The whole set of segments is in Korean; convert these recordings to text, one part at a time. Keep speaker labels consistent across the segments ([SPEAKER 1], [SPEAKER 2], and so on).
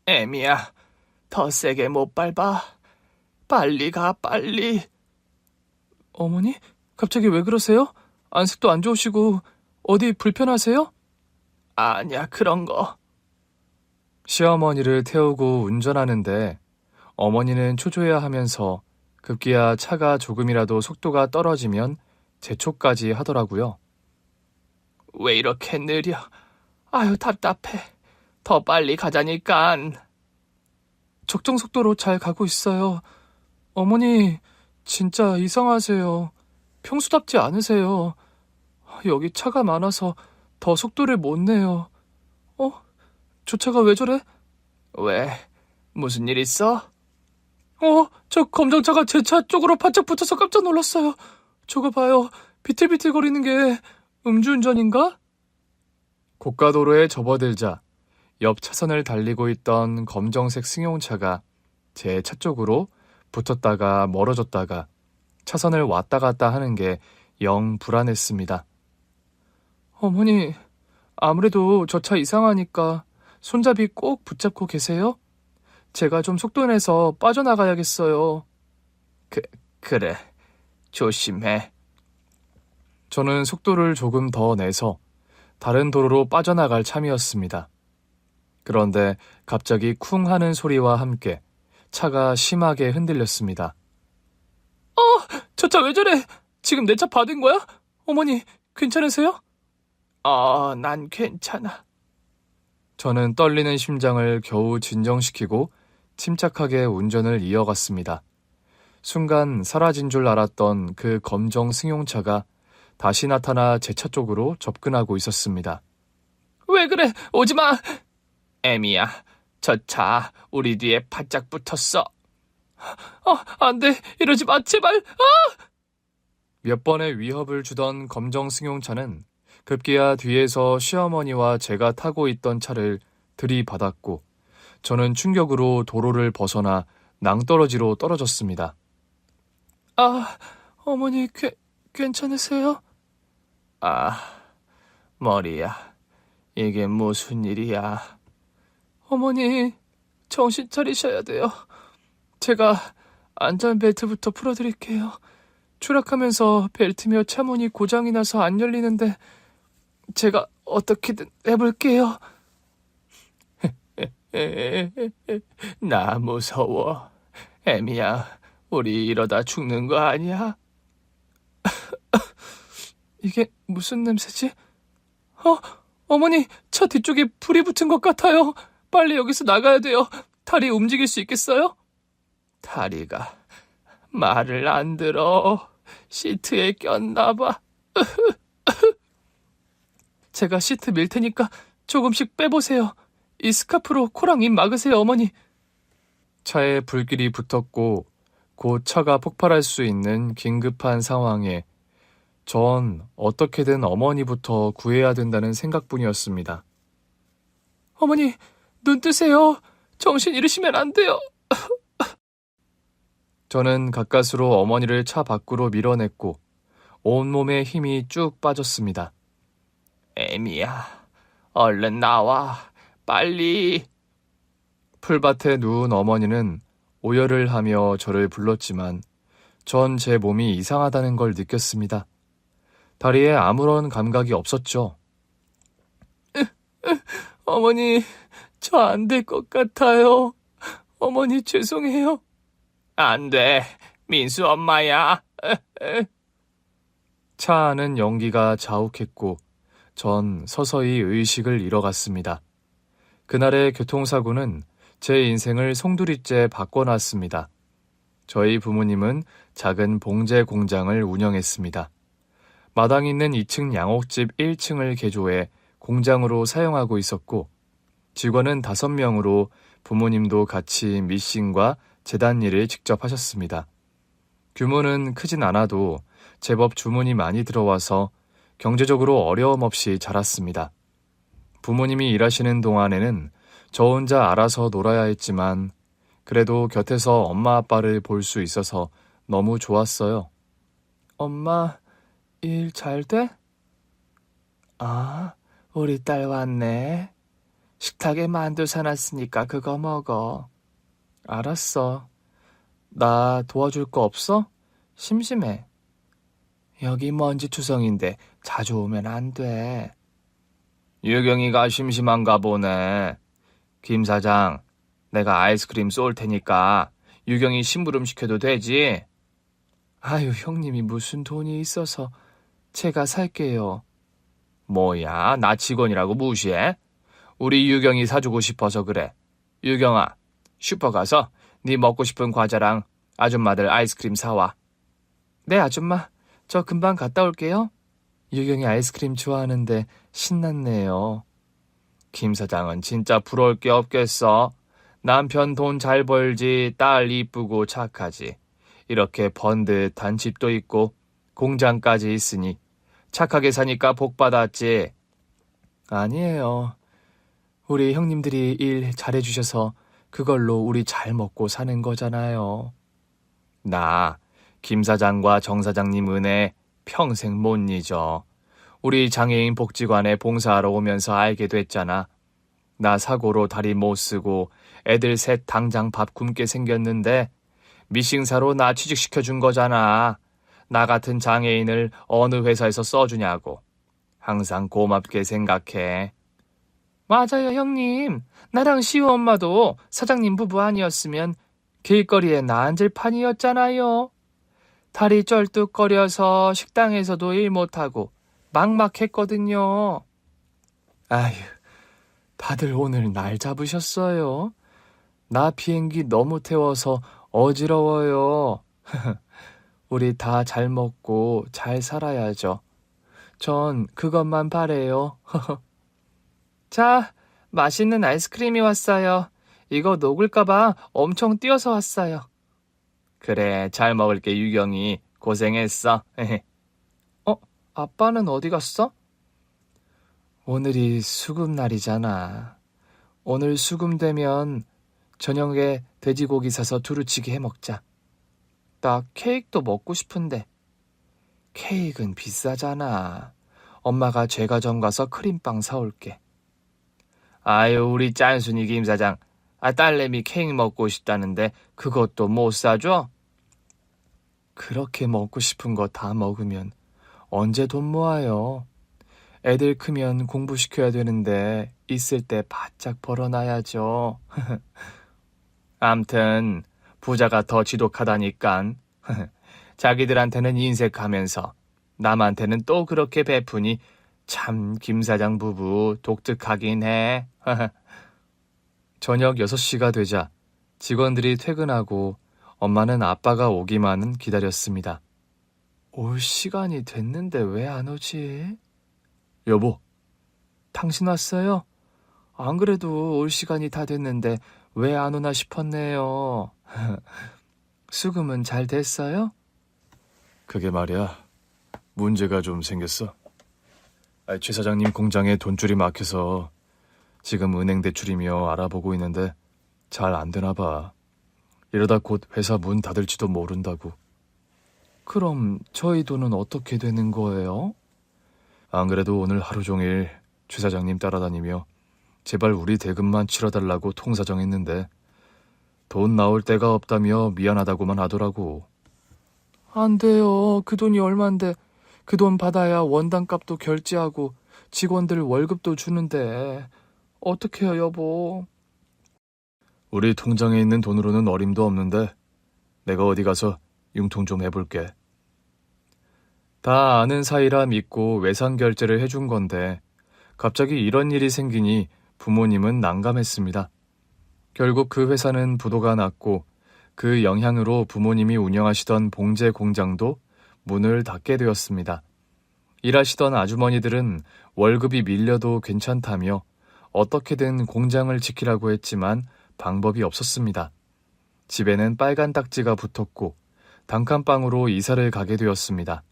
[SPEAKER 1] 애미야, 더 세게 못 밟아. 빨리 가, 빨리.
[SPEAKER 2] 어머니? 갑자기 왜 그러세요? 안색도 안 좋으시고 어디 불편하세요?
[SPEAKER 1] 아니야, 그런 거.
[SPEAKER 3] 시어머니를 태우고 운전하는데 어머니는 초조해야 하면서 급기야 차가 조금이라도 속도가 떨어지면 재촉까지 하더라고요.
[SPEAKER 1] 왜 이렇게 느려? 아유, 답답해. 더 빨리 가자니깐.
[SPEAKER 2] 적정 속도로 잘 가고 있어요. 어머니, 진짜 이상하세요. 평소답지 않으세요. 여기 차가 많아서 더 속도를 못 내요. 저 차가 왜 저래?
[SPEAKER 1] 왜? 무슨 일 있어?
[SPEAKER 2] 저 검정차가 제 차 쪽으로 바짝 붙어서 깜짝 놀랐어요. 저거 봐요. 비틀비틀거리는 게 음주운전인가?
[SPEAKER 3] 고가도로에 접어들자 옆 차선을 달리고 있던 검정색 승용차가 제 차 쪽으로 붙었다가 멀어졌다가 차선을 왔다 갔다 하는 게 영 불안했습니다.
[SPEAKER 2] 어머니, 아무래도 저 차 이상하니까 손잡이 꼭 붙잡고 계세요? 제가 좀 속도 내서 빠져나가야겠어요.
[SPEAKER 1] 그래. 조심해.
[SPEAKER 3] 저는 속도를 조금 더 내서 다른 도로로 빠져나갈 참이었습니다. 그런데 갑자기 쿵 하는 소리와 함께 차가 심하게 흔들렸습니다.
[SPEAKER 2] 저 차 왜 저래? 지금 내 차 받은 거야? 어머니, 괜찮으세요?
[SPEAKER 1] 난 괜찮아.
[SPEAKER 3] 저는 떨리는 심장을 겨우 진정시키고 침착하게 운전을 이어갔습니다. 순간 사라진 줄 알았던 그 검정 승용차가 다시 나타나 제 차 쪽으로 접근하고 있었습니다.
[SPEAKER 2] 왜 그래? 오지 마!
[SPEAKER 1] 애미야, 저 차 우리 뒤에 바짝 붙었어.
[SPEAKER 2] 안 돼. 이러지 마, 제발!
[SPEAKER 3] 몇 번의 위협을 주던 검정 승용차는 급기야 뒤에서 시어머니와 제가 타고 있던 차를 들이받았고 저는 충격으로 도로를 벗어나 낭떠러지로 떨어졌습니다.
[SPEAKER 2] 어머니, 괜찮으세요?
[SPEAKER 1] 머리야. 이게 무슨 일이야?
[SPEAKER 2] 어머니, 정신 차리셔야 돼요. 제가 안전벨트부터 풀어드릴게요. 추락하면서 벨트며 차문이 고장이 나서 안 열리는데 제가 어떻게든 해볼게요.
[SPEAKER 1] 나 무서워. 애미야, 우리 이러다 죽는 거 아니야?
[SPEAKER 2] 이게 무슨 냄새지? 어머니, 차 뒤쪽에 불이 붙은 것 같아요. 빨리 여기서 나가야 돼요. 다리 움직일 수 있겠어요?
[SPEAKER 1] 다리가 말을 안 들어. 시트에 꼈나 봐.
[SPEAKER 2] 제가 시트 밀 테니까 조금씩 빼보세요. 이 스카프로 코랑 입 막으세요, 어머니.
[SPEAKER 3] 차에 불길이 붙었고 곧 차가 폭발할 수 있는 긴급한 상황에 전 어떻게든 어머니부터 구해야 된다는 생각뿐이었습니다.
[SPEAKER 2] 어머니, 눈 뜨세요. 정신 잃으시면 안 돼요.
[SPEAKER 3] 저는 가까스로 어머니를 차 밖으로 밀어냈고 온몸에 힘이 쭉 빠졌습니다.
[SPEAKER 1] 애미야, 얼른 나와. 빨리.
[SPEAKER 3] 풀밭에 누운 어머니는 오열을 하며 저를 불렀지만 전 제 몸이 이상하다는 걸 느꼈습니다. 다리에 아무런 감각이 없었죠.
[SPEAKER 2] 어머니, 저 안 될 것 같아요. 어머니, 죄송해요.
[SPEAKER 1] 안 돼. 민수 엄마야.
[SPEAKER 3] 차 안은 연기가 자욱했고 전 서서히 의식을 잃어갔습니다. 그날의 교통사고는 제 인생을 송두리째 바꿔놨습니다. 저희 부모님은 작은 봉제 공장을 운영했습니다. 마당 있는 2층 양옥집 1층을 개조해 공장으로 사용하고 있었고 직원은 5명으로 부모님도 같이 미싱과 재단 일을 직접 하셨습니다. 규모는 크진 않아도 제법 주문이 많이 들어와서 경제적으로 어려움 없이 자랐습니다. 부모님이 일하시는 동안에는 저 혼자 알아서 놀아야 했지만 그래도 곁에서 엄마 아빠를 볼 수 있어서 너무 좋았어요.
[SPEAKER 2] 엄마, 일 잘 돼?
[SPEAKER 1] 우리 딸 왔네. 식탁에 만두 사놨으니까 그거 먹어.
[SPEAKER 3] 알았어. 나 도와줄 거 없어? 심심해.
[SPEAKER 1] 여기 먼지투성인데 자주 오면 안 돼.
[SPEAKER 3] 유경이가 심심한가 보네. 김 사장, 내가 아이스크림 쏠 테니까 유경이 심부름 시켜도 되지?
[SPEAKER 1] 아유, 형님이 무슨 돈이 있어서 제가 살게요.
[SPEAKER 3] 뭐야, 나 직원이라고 무시해? 우리 유경이 사주고 싶어서 그래. 유경아, 슈퍼 가서 네 먹고 싶은 과자랑 아줌마들 아이스크림 사와.
[SPEAKER 1] 네, 아줌마. 저 금방 갔다 올게요. 유경이 아이스크림 좋아하는데 신났네요.
[SPEAKER 3] 김 사장은 진짜 부러울 게 없겠어. 남편 돈 잘 벌지, 딸 이쁘고 착하지. 이렇게 번듯한 집도 있고 공장까지 있으니 착하게 사니까 복 받았지.
[SPEAKER 1] 아니에요. 우리 형님들이 일 잘해주셔서 그걸로 우리 잘 먹고 사는 거잖아요.
[SPEAKER 3] 나 김 사장과 정 사장님 은혜 평생 못 잊어. 우리 장애인 복지관에 봉사하러 오면서 알게 됐잖아. 나 사고로 다리 못 쓰고 애들 셋 당장 밥 굶게 생겼는데 미싱사로 나 취직시켜준 거잖아. 나 같은 장애인을 어느 회사에서 써주냐고. 항상 고맙게 생각해.
[SPEAKER 1] 맞아요, 형님. 나랑 시우 엄마도 사장님 부부 아니었으면 길거리에 나 앉을 판이었잖아요. 다리 쩔뚝거려서 식당에서도 일 못하고 막막했거든요. 아휴, 다들 오늘 날 잡으셨어요. 나 비행기 너무 태워서 어지러워요. 우리 다 잘 먹고 잘 살아야죠. 전 그것만 바래요. 자, 맛있는 아이스크림이 왔어요. 이거 녹을까봐 엄청 뛰어서 왔어요.
[SPEAKER 3] 그래, 잘 먹을게 유경이. 고생했어.
[SPEAKER 1] 아빠는 어디 갔어? 오늘이 수금 날이잖아. 오늘 수금 되면 저녁에 돼지고기 사서 두루치기 해 먹자. 나 케이크도 먹고 싶은데. 케이크는 비싸잖아. 엄마가 제과점 가서 크림빵 사올게.
[SPEAKER 3] 아유, 우리 짠순이 김 사장. 딸내미 케이크 먹고 싶다는데 그것도 못 사줘?
[SPEAKER 1] 그렇게 먹고 싶은 거 다 먹으면 언제 돈 모아요? 애들 크면 공부시켜야 되는데 있을 때 바짝 벌어놔야죠.
[SPEAKER 3] 암튼 부자가 더 지독하다니깐. 자기들한테는 인색하면서 남한테는 또 그렇게 베푸니 참 김 사장 부부 독특하긴 해.
[SPEAKER 1] 저녁 6시가 되자 직원들이 퇴근하고 엄마는 아빠가 오기만은 기다렸습니다. 올 시간이 됐는데 왜 안 오지? 여보, 당신 왔어요? 안 그래도 올 시간이 다 됐는데 왜 안 오나 싶었네요. 수금은 잘 됐어요? 그게 말이야. 문제가 좀 생겼어. 최 사장님 공장에 돈줄이 막혀서 지금 은행 대출이며 알아보고 있는데 잘 안 되나 봐. 이러다 곧 회사 문 닫을지도 모른다고. 그럼 저희 돈은 어떻게 되는 거예요? 안 그래도 오늘 하루 종일 최 사장님 따라다니며 제발 우리 대금만 치러달라고 통사정했는데 돈 나올 데가 없다며 미안하다고만 하더라고. 안 돼요. 그 돈이 얼만데. 그 돈 받아야 원단값도 결제하고 직원들 월급도 주는데 어떡해요, 여보. 우리 통장에 있는 돈으로는 어림도 없는데 내가 어디 가서 융통 좀 해볼게. 다 아는 사이라 믿고 외상 결제를 해준 건데 갑자기 이런 일이 생기니 부모님은 난감했습니다. 결국 그 회사는 부도가 났고 그 영향으로 부모님이 운영하시던 봉제 공장도 문을 닫게 되었습니다. 일하시던 아주머니들은 월급이 밀려도 괜찮다며 어떻게든 공장을 지키라고 했지만 방법이 없었습니다. 집에는 빨간 딱지가 붙었고 단칸방으로 이사를 가게 되었습니다.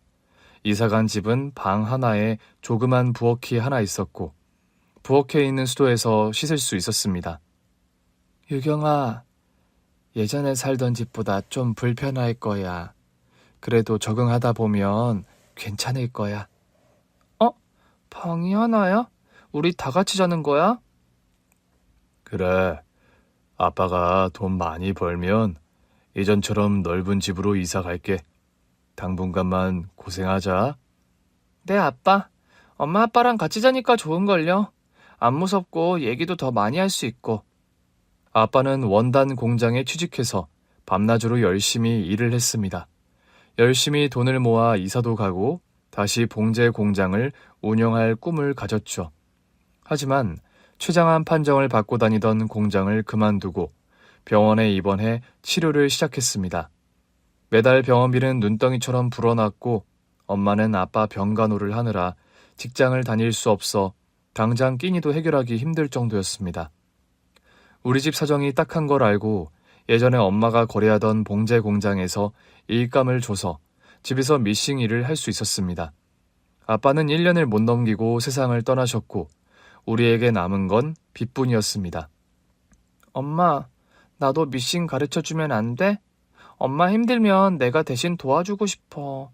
[SPEAKER 1] 이사간 집은 방 하나에 조그만 부엌이 하나 있었고 부엌에 있는 수도에서 씻을 수 있었습니다. 유경아, 예전에 살던 집보다 좀 불편할 거야. 그래도 적응하다 보면 괜찮을 거야. 방이 하나야? 우리 다 같이 자는 거야?
[SPEAKER 3] 그래, 아빠가 돈 많이 벌면 예전처럼 넓은 집으로 이사 갈게. 당분간만 고생하자.
[SPEAKER 2] 네, 아빠. 엄마 아빠랑 같이 자니까 좋은걸요. 안 무섭고 얘기도 더 많이 할 수 있고.
[SPEAKER 3] 아빠는 원단 공장에 취직해서 밤낮으로 열심히 일을 했습니다. 열심히 돈을 모아 이사도 가고 다시 봉제 공장을 운영할 꿈을 가졌죠. 하지만 최장한 판정을 받고 다니던 공장을 그만두고 병원에 입원해 치료를 시작했습니다. 매달 병원비는 눈덩이처럼 불어났고 엄마는 아빠 병간호를 하느라 직장을 다닐 수 없어 당장 끼니도 해결하기 힘들 정도였습니다. 우리 집 사정이 딱한 걸 알고 예전에 엄마가 거래하던 봉제 공장에서 일감을 줘서 집에서 미싱 일을 할 수 있었습니다. 아빠는 1년을 못 넘기고 세상을 떠나셨고 우리에게 남은 건 빚뿐이었습니다.
[SPEAKER 2] 엄마, 나도 미싱 가르쳐주면 안 돼? 엄마 힘들면 내가 대신 도와주고 싶어.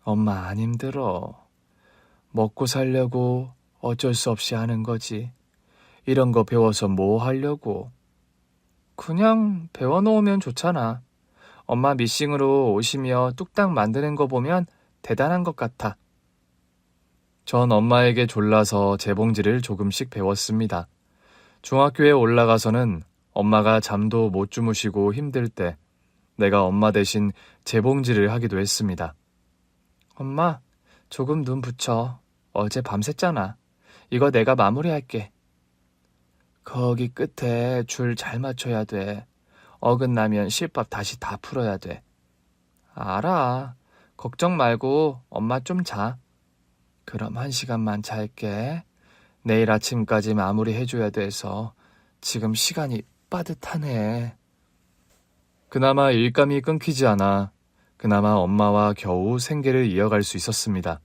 [SPEAKER 3] 엄마 안 힘들어. 먹고 살려고 어쩔 수 없이 하는 거지. 이런 거 배워서 뭐 하려고.
[SPEAKER 2] 그냥 배워놓으면 좋잖아. 엄마 미싱으로 오시며 뚝딱 만드는 거 보면 대단한 것 같아.
[SPEAKER 3] 전 엄마에게 졸라서 재봉질을 조금씩 배웠습니다. 중학교에 올라가서는 엄마가 잠도 못 주무시고 힘들 때 내가 엄마 대신 재봉질을 하기도 했습니다.
[SPEAKER 2] 엄마, 조금 눈 붙여. 어제 밤샜잖아. 이거 내가 마무리할게. 거기 끝에 줄 잘 맞춰야 돼. 어긋나면 실밥 다시 다 풀어야 돼. 알아. 걱정 말고 엄마 좀 자. 그럼 1시간만 잘게. 내일 아침까지 마무리해줘야 돼서 지금 시간이 빠듯하네.
[SPEAKER 3] 그나마 일감이 끊기지 않아 그나마 엄마와 겨우 생계를 이어갈 수 있었습니다.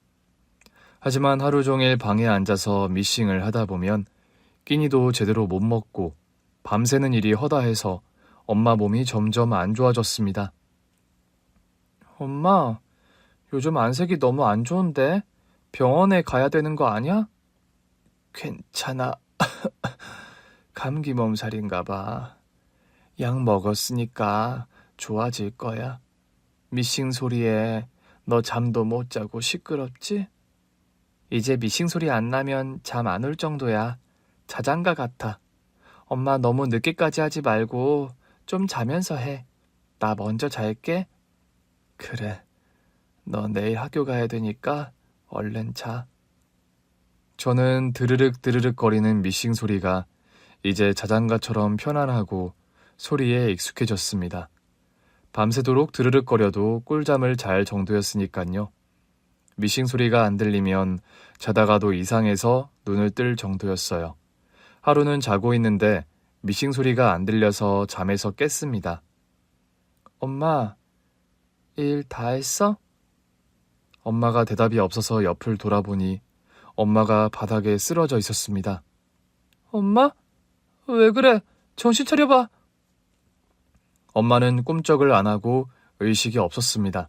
[SPEAKER 3] 하지만 하루 종일 방에 앉아서 미싱을 하다 보면 끼니도 제대로 못 먹고 밤새는 일이 허다해서 엄마 몸이 점점 안 좋아졌습니다.
[SPEAKER 2] 엄마, 요즘 안색이 너무 안 좋은데? 병원에 가야 되는 거 아니야? 괜찮아. 감기 몸살인가 봐. 약 먹었으니까 좋아질 거야. 미싱 소리에 너 잠도 못 자고 시끄럽지? 이제 미싱 소리 안 나면 잠 안 올 정도야. 자장가 같아. 엄마 너무 늦게까지 하지 말고 좀 자면서 해. 나 먼저 잘게. 그래. 너 내일 학교 가야 되니까 얼른 자.
[SPEAKER 3] 저는 드르륵 드르륵 거리는 미싱 소리가 이제 자장가처럼 편안하고 소리에 익숙해졌습니다. 밤새도록 드르륵거려도 꿀잠을 잘 정도였으니깐요. 미싱 소리가 안 들리면 자다가도 이상해서 눈을 뜰 정도였어요. 하루는 자고 있는데 미싱 소리가 안 들려서 잠에서 깼습니다.
[SPEAKER 2] 엄마, 일 다 했어?
[SPEAKER 3] 엄마가 대답이 없어서 옆을 돌아보니 엄마가 바닥에 쓰러져 있었습니다.
[SPEAKER 2] 엄마? 왜 그래? 정신 차려봐.
[SPEAKER 3] 엄마는 꿈쩍을 안 하고 의식이 없었습니다.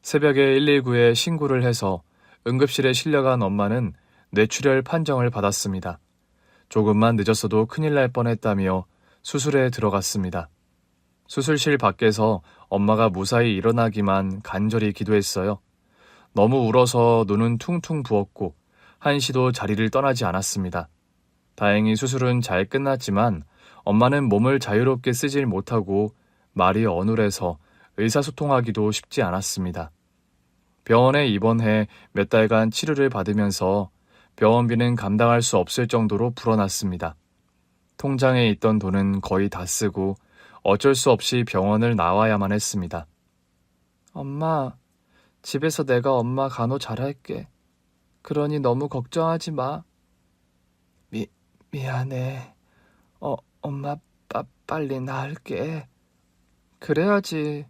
[SPEAKER 3] 새벽에 119에 신고를 해서 응급실에 실려간 엄마는 뇌출혈 판정을 받았습니다. 조금만 늦었어도 큰일 날 뻔했다며 수술에 들어갔습니다. 수술실 밖에서 엄마가 무사히 일어나기만 간절히 기도했어요. 너무 울어서 눈은 퉁퉁 부었고 한시도 자리를 떠나지 않았습니다. 다행히 수술은 잘 끝났지만 엄마는 몸을 자유롭게 쓰질 못하고 말이 어눌해서 의사소통하기도 쉽지 않았습니다. 병원에 입원해 몇 달간 치료를 받으면서 병원비는 감당할 수 없을 정도로 불어났습니다. 통장에 있던 돈은 거의 다 쓰고 어쩔 수 없이 병원을 나와야만 했습니다.
[SPEAKER 2] 엄마, 집에서 내가 엄마 간호 잘할게. 그러니 너무 걱정하지 마. 미안해. 엄마 빨리 나을게. 그래야지.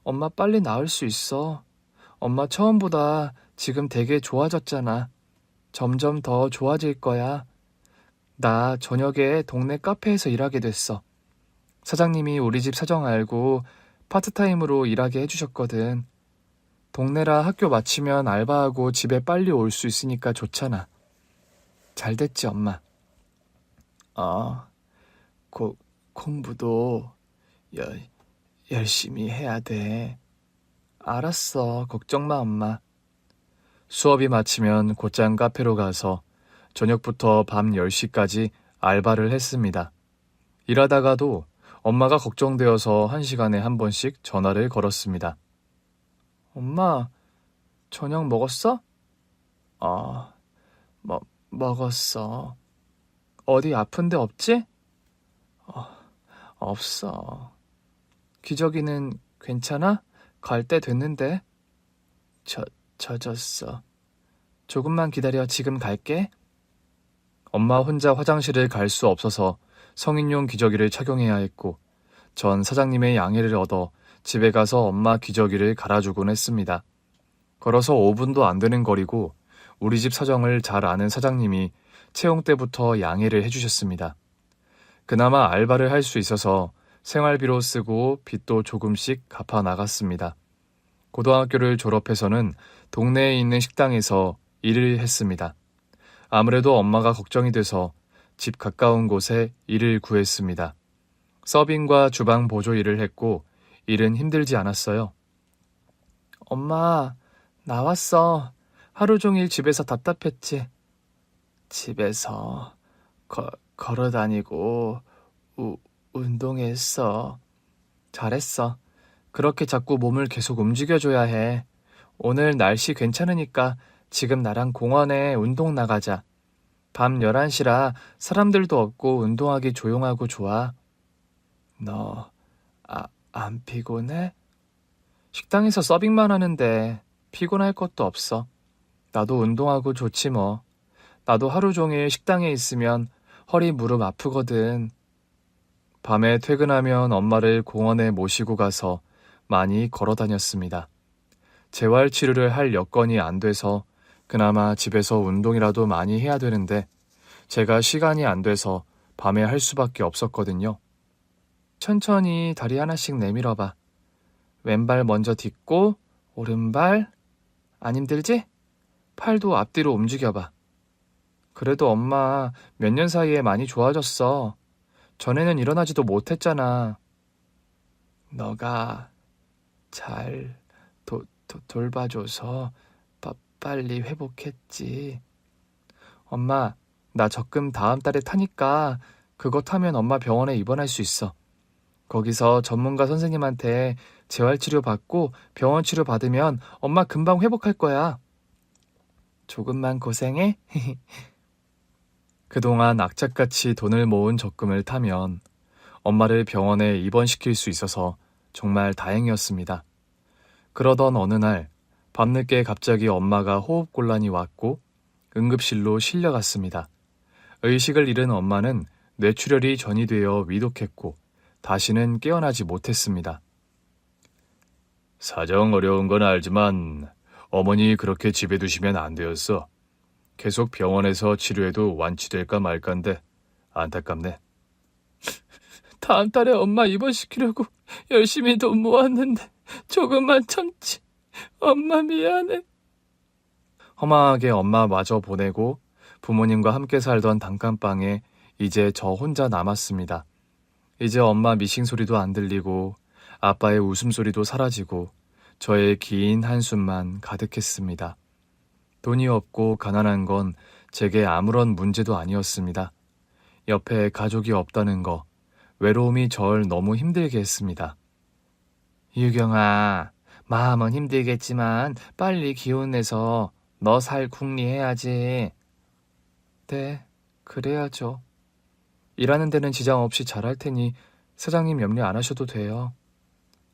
[SPEAKER 2] 엄마 빨리 나을 수 있어. 엄마 처음보다 지금 되게 좋아졌잖아. 점점 더 좋아질 거야. 나 저녁에 동네 카페에서 일하게 됐어. 사장님이 우리 집 사정 알고 파트타임으로 일하게 해주셨거든. 동네라 학교 마치면 알바하고 집에 빨리 올 수 있으니까 좋잖아. 잘 됐지, 엄마? 공부도 열심히 해야 돼. 알았어. 걱정 마, 엄마.
[SPEAKER 3] 수업이 마치면 곧장 카페로 가서 저녁부터 밤 10시까지 알바를 했습니다. 일하다가도 엄마가 걱정되어서 1시간에 한 번씩 전화를 걸었습니다.
[SPEAKER 2] 엄마, 저녁 먹었어? 먹었어. 어디 아픈 데 없지? 없어. 기저귀는 괜찮아? 갈 때 됐는데. 젖었어. 조금만 기다려. 지금 갈게.
[SPEAKER 3] 엄마 혼자 화장실을 갈 수 없어서 성인용 기저귀를 착용해야 했고, 전 사장님의 양해를 얻어 집에 가서 엄마 기저귀를 갈아주곤 했습니다. 걸어서 5분도 안 되는 거리고 우리 집 사정을 잘 아는 사장님이 채용 때부터 양해를 해주셨습니다. 그나마 알바를 할 수 있어서 생활비로 쓰고 빚도 조금씩 갚아 나갔습니다. 고등학교를 졸업해서는 동네에 있는 식당에서 일을 했습니다. 아무래도 엄마가 걱정이 돼서 집 가까운 곳에 일을 구했습니다. 서빙과 주방 보조 일을 했고 일은 힘들지 않았어요.
[SPEAKER 2] 엄마, 나왔어. 하루 종일 집에서 답답했지. 집에서 걸어 다니고 운동했어. 잘했어. 그렇게 자꾸 몸을 계속 움직여줘야 해. 오늘 날씨 괜찮으니까 지금 나랑 공원에 운동 나가자. 밤 11시라 사람들도 없고 운동하기 조용하고 좋아. 너 안 피곤해? 식당에서 서빙만 하는데 피곤할 것도 없어. 나도 운동하고 좋지 뭐. 나도 하루 종일 식당에 있으면 허리 무릎 아프거든. 밤에 퇴근하면 엄마를 공원에 모시고 가서 많이 걸어 다녔습니다. 재활치료를 할 여건이 안 돼서 그나마 집에서 운동이라도 많이 해야 되는데 제가 시간이 안 돼서 밤에 할 수밖에 없었거든요. 천천히 다리 하나씩 내밀어봐. 왼발 먼저 딛고 오른발. 안 힘들지? 팔도 앞뒤로 움직여봐. 그래도 엄마 몇 년 사이에 많이 좋아졌어. 전에는 일어나지도 못했잖아. 너가 잘 돌봐줘서 빨리 회복했지. 엄마, 나 적금 다음 달에 타니까 그거 타면 엄마 병원에 입원할 수 있어. 거기서 전문가 선생님한테 재활치료 받고 병원 치료 받으면 엄마 금방 회복할 거야. 조금만 고생해.
[SPEAKER 3] 그동안 악착같이 돈을 모은 적금을 타면 엄마를 병원에 입원시킬 수 있어서 정말 다행이었습니다. 그러던 어느 날 밤늦게 갑자기 엄마가 호흡곤란이 왔고 응급실로 실려갔습니다. 의식을 잃은 엄마는 뇌출혈이 전이되어 위독했고 다시는 깨어나지 못했습니다. 사정 어려운 건 알지만 어머니 그렇게 집에 두시면 안 되었어. 계속 병원에서 치료해도 완치될까 말까인데 안타깝네.
[SPEAKER 2] 다음 달에 엄마 입원시키려고 열심히 돈 모았는데 조금만 참지. 엄마 미안해.
[SPEAKER 3] 허망하게 엄마 마저 보내고 부모님과 함께 살던 단칸방에 이제 저 혼자 남았습니다. 이제 엄마 미싱 소리도 안 들리고 아빠의 웃음소리도 사라지고 저의 긴 한숨만 가득했습니다. 돈이 없고 가난한 건 제게 아무런 문제도 아니었습니다. 옆에 가족이 없다는 거, 외로움이 절 너무 힘들게 했습니다.
[SPEAKER 2] 유경아, 마음은 힘들겠지만 빨리 기운 내서 너 살 궁리해야지. 네, 그래야죠. 일하는 데는 지장 없이 잘할 테니 사장님 염려 안 하셔도 돼요.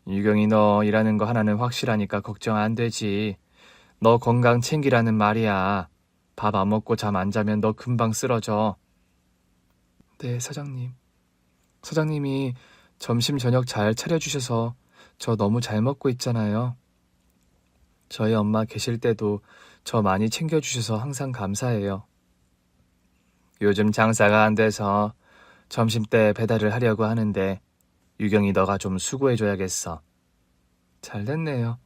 [SPEAKER 2] 유경이 너 일하는 거 하나는 확실하니까 걱정 안 되지. 너 건강 챙기라는 말이야. 밥 안 먹고 잠 안 자면 너 금방 쓰러져. 네, 사장님. 사장님이 점심 저녁 잘 차려주셔서 저 너무 잘 먹고 있잖아요. 저희 엄마 계실 때도 저 많이 챙겨주셔서 항상 감사해요. 요즘 장사가 안 돼서 점심때 배달을 하려고 하는데 유경이 너가 좀 수고해줘야겠어. 잘 됐네요.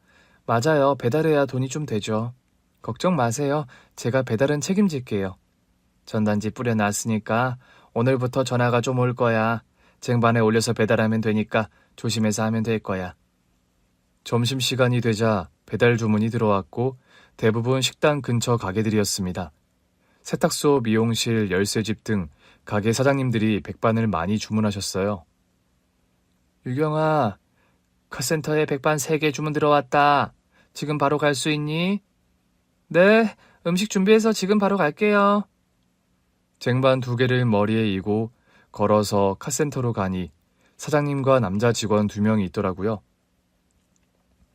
[SPEAKER 2] 맞아요. 배달해야 돈이 좀 되죠. 걱정 마세요. 제가 배달은 책임질게요. 전단지 뿌려놨으니까 오늘부터 전화가 좀 올 거야. 쟁반에 올려서 배달하면 되니까 조심해서 하면 될 거야.
[SPEAKER 3] 점심시간이 되자 배달 주문이 들어왔고 대부분 식당 근처 가게들이었습니다. 세탁소, 미용실, 열쇠집 등 가게 사장님들이 백반을 많이 주문하셨어요.
[SPEAKER 2] 유경아, 카센터에 백반 3개 주문 들어왔다. 지금 바로 갈 수 있니? 네, 음식 준비해서 지금 바로 갈게요.
[SPEAKER 3] 쟁반 2개를 머리에 이고 걸어서 카센터로 가니 사장님과 남자 직원 2명이 있더라고요.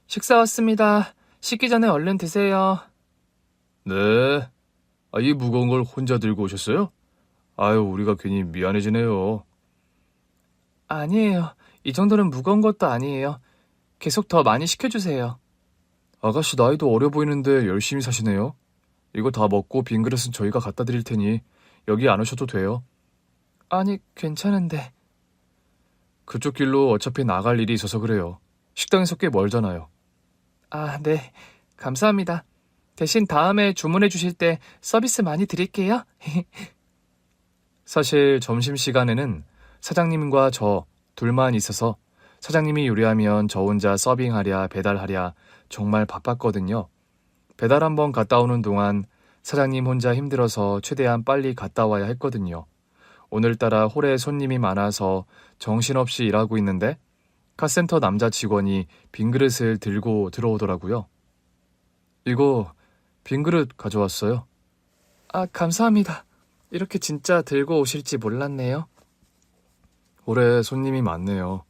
[SPEAKER 2] 식사 왔습니다. 식기 전에 얼른 드세요.
[SPEAKER 3] 네. 이 무거운 걸 혼자 들고 오셨어요? 아유, 우리가 괜히 미안해지네요.
[SPEAKER 2] 아니에요. 이 정도는 무거운 것도 아니에요. 계속 더 많이 시켜주세요.
[SPEAKER 3] 아가씨 나이도 어려 보이는데 열심히 사시네요. 이거 다 먹고 빈 그릇은 저희가 갖다 드릴 테니 여기 안 오셔도 돼요.
[SPEAKER 2] 아니, 괜찮은데.
[SPEAKER 3] 그쪽 길로 어차피 나갈 일이 있어서 그래요. 식당에서 꽤 멀잖아요.
[SPEAKER 2] 아, 네. 감사합니다. 대신 다음에 주문해 주실 때 서비스 많이 드릴게요.
[SPEAKER 3] 사실 점심시간에는 사장님과 저 둘만 있어서 사장님이 요리하면 저 혼자 서빙하랴 배달하랴 정말 바빴거든요. 배달 한번 갔다 오는 동안 사장님 혼자 힘들어서 최대한 빨리 갔다 와야 했거든요. 오늘따라 홀에 손님이 많아서 정신없이 일하고 있는데 카센터 남자 직원이 빈 그릇을 들고 들어오더라고요. 이거 빈 그릇 가져왔어요.
[SPEAKER 2] 아, 감사합니다. 이렇게 진짜 들고 오실지 몰랐네요.
[SPEAKER 3] 올해 손님이 많네요.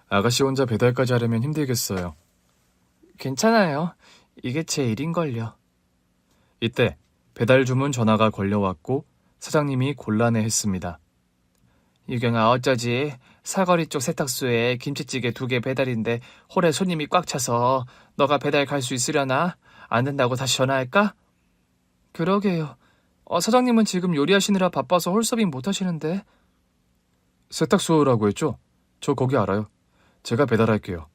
[SPEAKER 3] 아가씨 혼자 배달까지 하려면 힘들겠어요.
[SPEAKER 2] 괜찮아요. 이게 제 일인걸요.
[SPEAKER 3] 이때 배달 주문 전화가 걸려왔고 사장님이 곤란해했습니다.
[SPEAKER 2] 유경아, 어쩌지? 사거리 쪽 세탁소에 김치찌개 2개 배달인데 홀에 손님이 꽉 차서 너가 배달 갈 수 있으려나? 안 된다고 다시 전화할까? 그러게요. 사장님은 지금 요리하시느라 바빠서 홀서빙 못 하시는데.
[SPEAKER 3] 세탁소라고 했죠? 저 거기 알아요. 제가 배달할게요.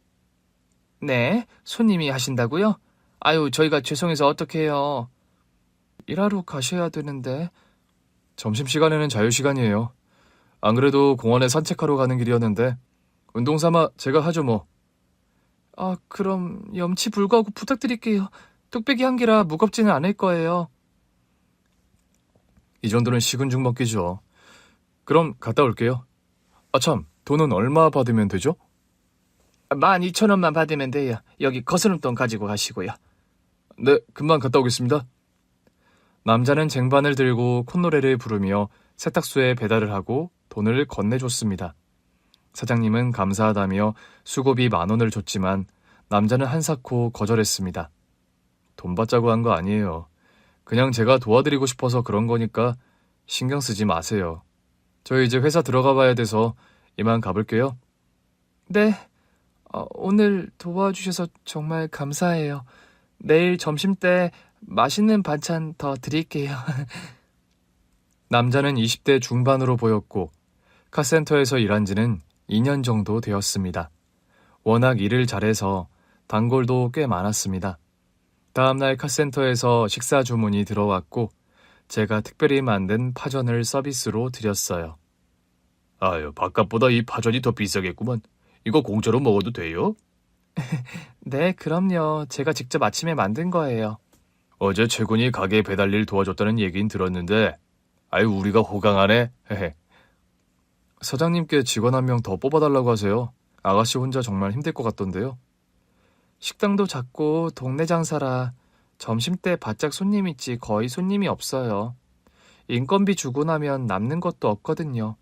[SPEAKER 2] 네? 손님이 하신다고요? 아유, 저희가 죄송해서 어떡해요. 일하러 가셔야 되는데.
[SPEAKER 3] 점심시간에는 자유시간이에요. 안 그래도 공원에 산책하러 가는 길이었는데 운동 삼아 제가 하죠 뭐.
[SPEAKER 2] 아, 그럼 염치 불구하고 부탁드릴게요. 뚝배기 1개라 무겁지는 않을 거예요.
[SPEAKER 3] 이 정도는 식은 죽 먹기죠. 그럼 갔다 올게요. 참, 돈은 얼마 받으면 되죠?
[SPEAKER 2] 12,000원만 받으면 돼요. 여기 거스름돈 가지고 가시고요.
[SPEAKER 3] 네, 금방 갔다 오겠습니다. 남자는 쟁반을 들고 콧노래를 부르며 세탁소에 배달을 하고 돈을 건네줬습니다. 사장님은 감사하다며 수고비 10,000원을 줬지만 남자는 한사코 거절했습니다. 돈 받자고 한 거 아니에요. 그냥 제가 도와드리고 싶어서 그런 거니까 신경 쓰지 마세요. 저 이제 회사 들어가 봐야 돼서 이만 가볼게요.
[SPEAKER 2] 네, 오늘 도와주셔서 정말 감사해요. 내일 점심 때 맛있는 반찬 더 드릴게요.
[SPEAKER 3] 남자는 20대 중반으로 보였고 카센터에서 일한 지는 2년 정도 되었습니다. 워낙 일을 잘해서 단골도 꽤 많았습니다. 다음날 카센터에서 식사 주문이 들어왔고 제가 특별히 만든 파전을 서비스로 드렸어요. 아유, 바깥보다 이 파전이 더 비싸겠구만. 이거 공짜로 먹어도 돼요?
[SPEAKER 2] 네, 그럼요. 제가 직접 아침에 만든 거예요.
[SPEAKER 3] 어제 최군이 가게 배달일 도와줬다는 얘긴 들었는데 아유, 우리가 호강하네. 헤헤. 사장님께 직원 1명 더 뽑아달라고 하세요. 아가씨 혼자 정말 힘들 것 같던데요.
[SPEAKER 2] 식당도 작고 동네 장사라 점심때 바짝 손님 있지 거의 손님이 없어요. 인건비 주고 나면 남는 것도 없거든요.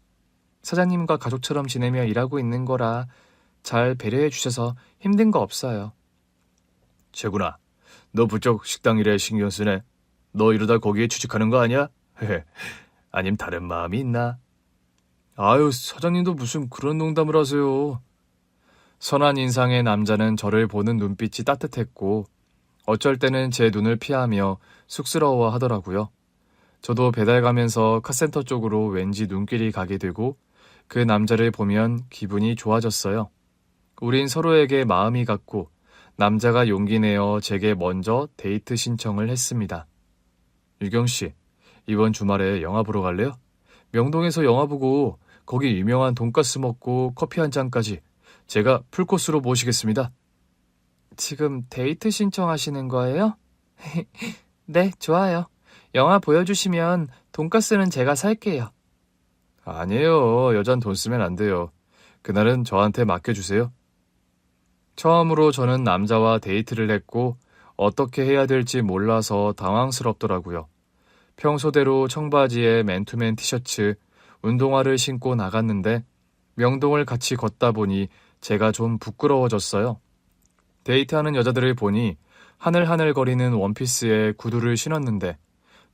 [SPEAKER 2] 사장님과 가족처럼 지내며 일하고 있는 거라 잘 배려해 주셔서 힘든 거 없어요.
[SPEAKER 3] 최군아, 너 부쩍 식당 일에 신경 쓰네. 너 이러다 거기에 취직하는 거 아니야? 헤헤. 아님 다른 마음이 있나? 아유, 사장님도 무슨 그런 농담을 하세요. 선한 인상의 남자는 저를 보는 눈빛이 따뜻했고 어쩔 때는 제 눈을 피하며 쑥스러워 하더라고요. 저도 배달 가면서 카센터 쪽으로 왠지 눈길이 가게 되고 그 남자를 보면 기분이 좋아졌어요. 우린 서로에게 마음이 같고 남자가 용기 내어 제게 먼저 데이트 신청을 했습니다. 유경씨, 이번 주말에 영화 보러 갈래요? 명동에서 영화 보고 거기 유명한 돈가스 먹고 커피 한 잔까지 제가 풀코스로 모시겠습니다.
[SPEAKER 2] 지금 데이트 신청하시는 거예요? 네, 좋아요. 영화 보여주시면 돈가스는 제가 살게요.
[SPEAKER 3] 아니에요. 여잔 돈 쓰면 안 돼요. 그날은 저한테 맡겨주세요. 처음으로 저는 남자와 데이트를 했고 어떻게 해야 될지 몰라서 당황스럽더라고요. 평소대로 청바지에 맨투맨 티셔츠, 운동화를 신고 나갔는데 명동을 같이 걷다 보니 제가 좀 부끄러워졌어요. 데이트하는 여자들을 보니 하늘하늘거리는 원피스에 구두를 신었는데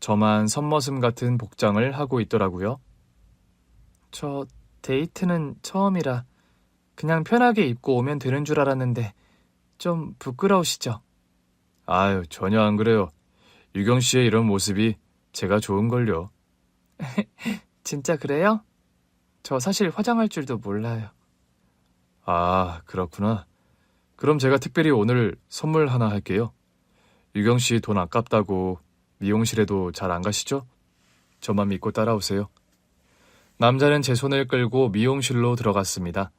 [SPEAKER 3] 저만 선머슴 같은 복장을 하고 있더라고요.
[SPEAKER 2] 저 데이트는 처음이라 그냥 편하게 입고 오면 되는 줄 알았는데 좀 부끄러우시죠?
[SPEAKER 3] 아유, 전혀 안 그래요. 유경 씨의 이런 모습이 제가 좋은걸요.
[SPEAKER 2] 진짜 그래요? 저 사실 화장할 줄도 몰라요.
[SPEAKER 3] 아, 그렇구나. 그럼 제가 특별히 오늘 선물 하나 할게요. 유경 씨 돈 아깝다고 미용실에도 잘 안 가시죠? 저만 믿고 따라오세요. 남자는 제 손을 끌고 미용실로 들어갔습니다.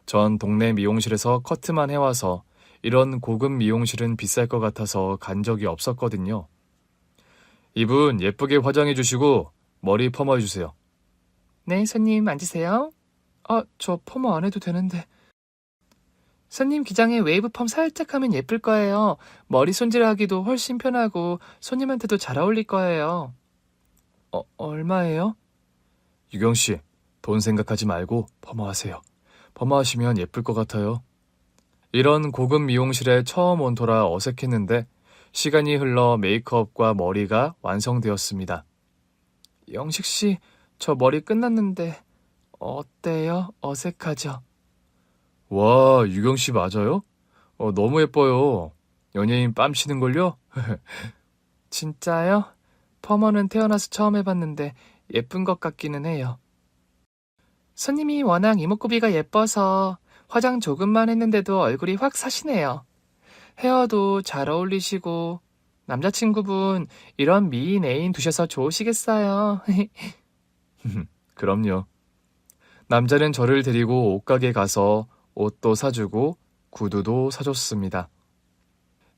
[SPEAKER 3] 전 동네 미용실에서 커트만 해와서 이런 고급 미용실은 비쌀 것 같아서 간 적이 없었거든요. 이분 예쁘게 화장해 주시고 머리 펌어 주세요.
[SPEAKER 2] 네, 손님 앉으세요. 저 펌 안 해도 되는데. 손님 기장에 웨이브 펌 살짝 하면 예쁠 거예요. 머리 손질하기도 훨씬 편하고 손님한테도 잘 어울릴 거예요. 얼마예요?
[SPEAKER 3] 유경 씨, 돈 생각하지 말고 펌어하세요. 펌어하시면 예쁠 것 같아요. 이런 고급 미용실에 처음 온 터라 어색했는데 시간이 흘러 메이크업과 머리가 완성되었습니다.
[SPEAKER 2] 영식 씨, 저 머리 끝났는데 어때요? 어색하죠?
[SPEAKER 3] 와, 유경 씨 맞아요? 너무 예뻐요. 연예인 뺨치는걸요?
[SPEAKER 2] 진짜요? 펌어는 태어나서 처음 해봤는데 예쁜 것 같기는 해요. 손님이 워낙 이목구비가 예뻐서 화장 조금만 했는데도 얼굴이 확 사시네요. 헤어도 잘 어울리시고 남자친구분 이런 미인 애인 두셔서 좋으시겠어요.
[SPEAKER 3] 그럼요. 남자는 저를 데리고 옷가게 가서 옷도 사주고 구두도 사줬습니다.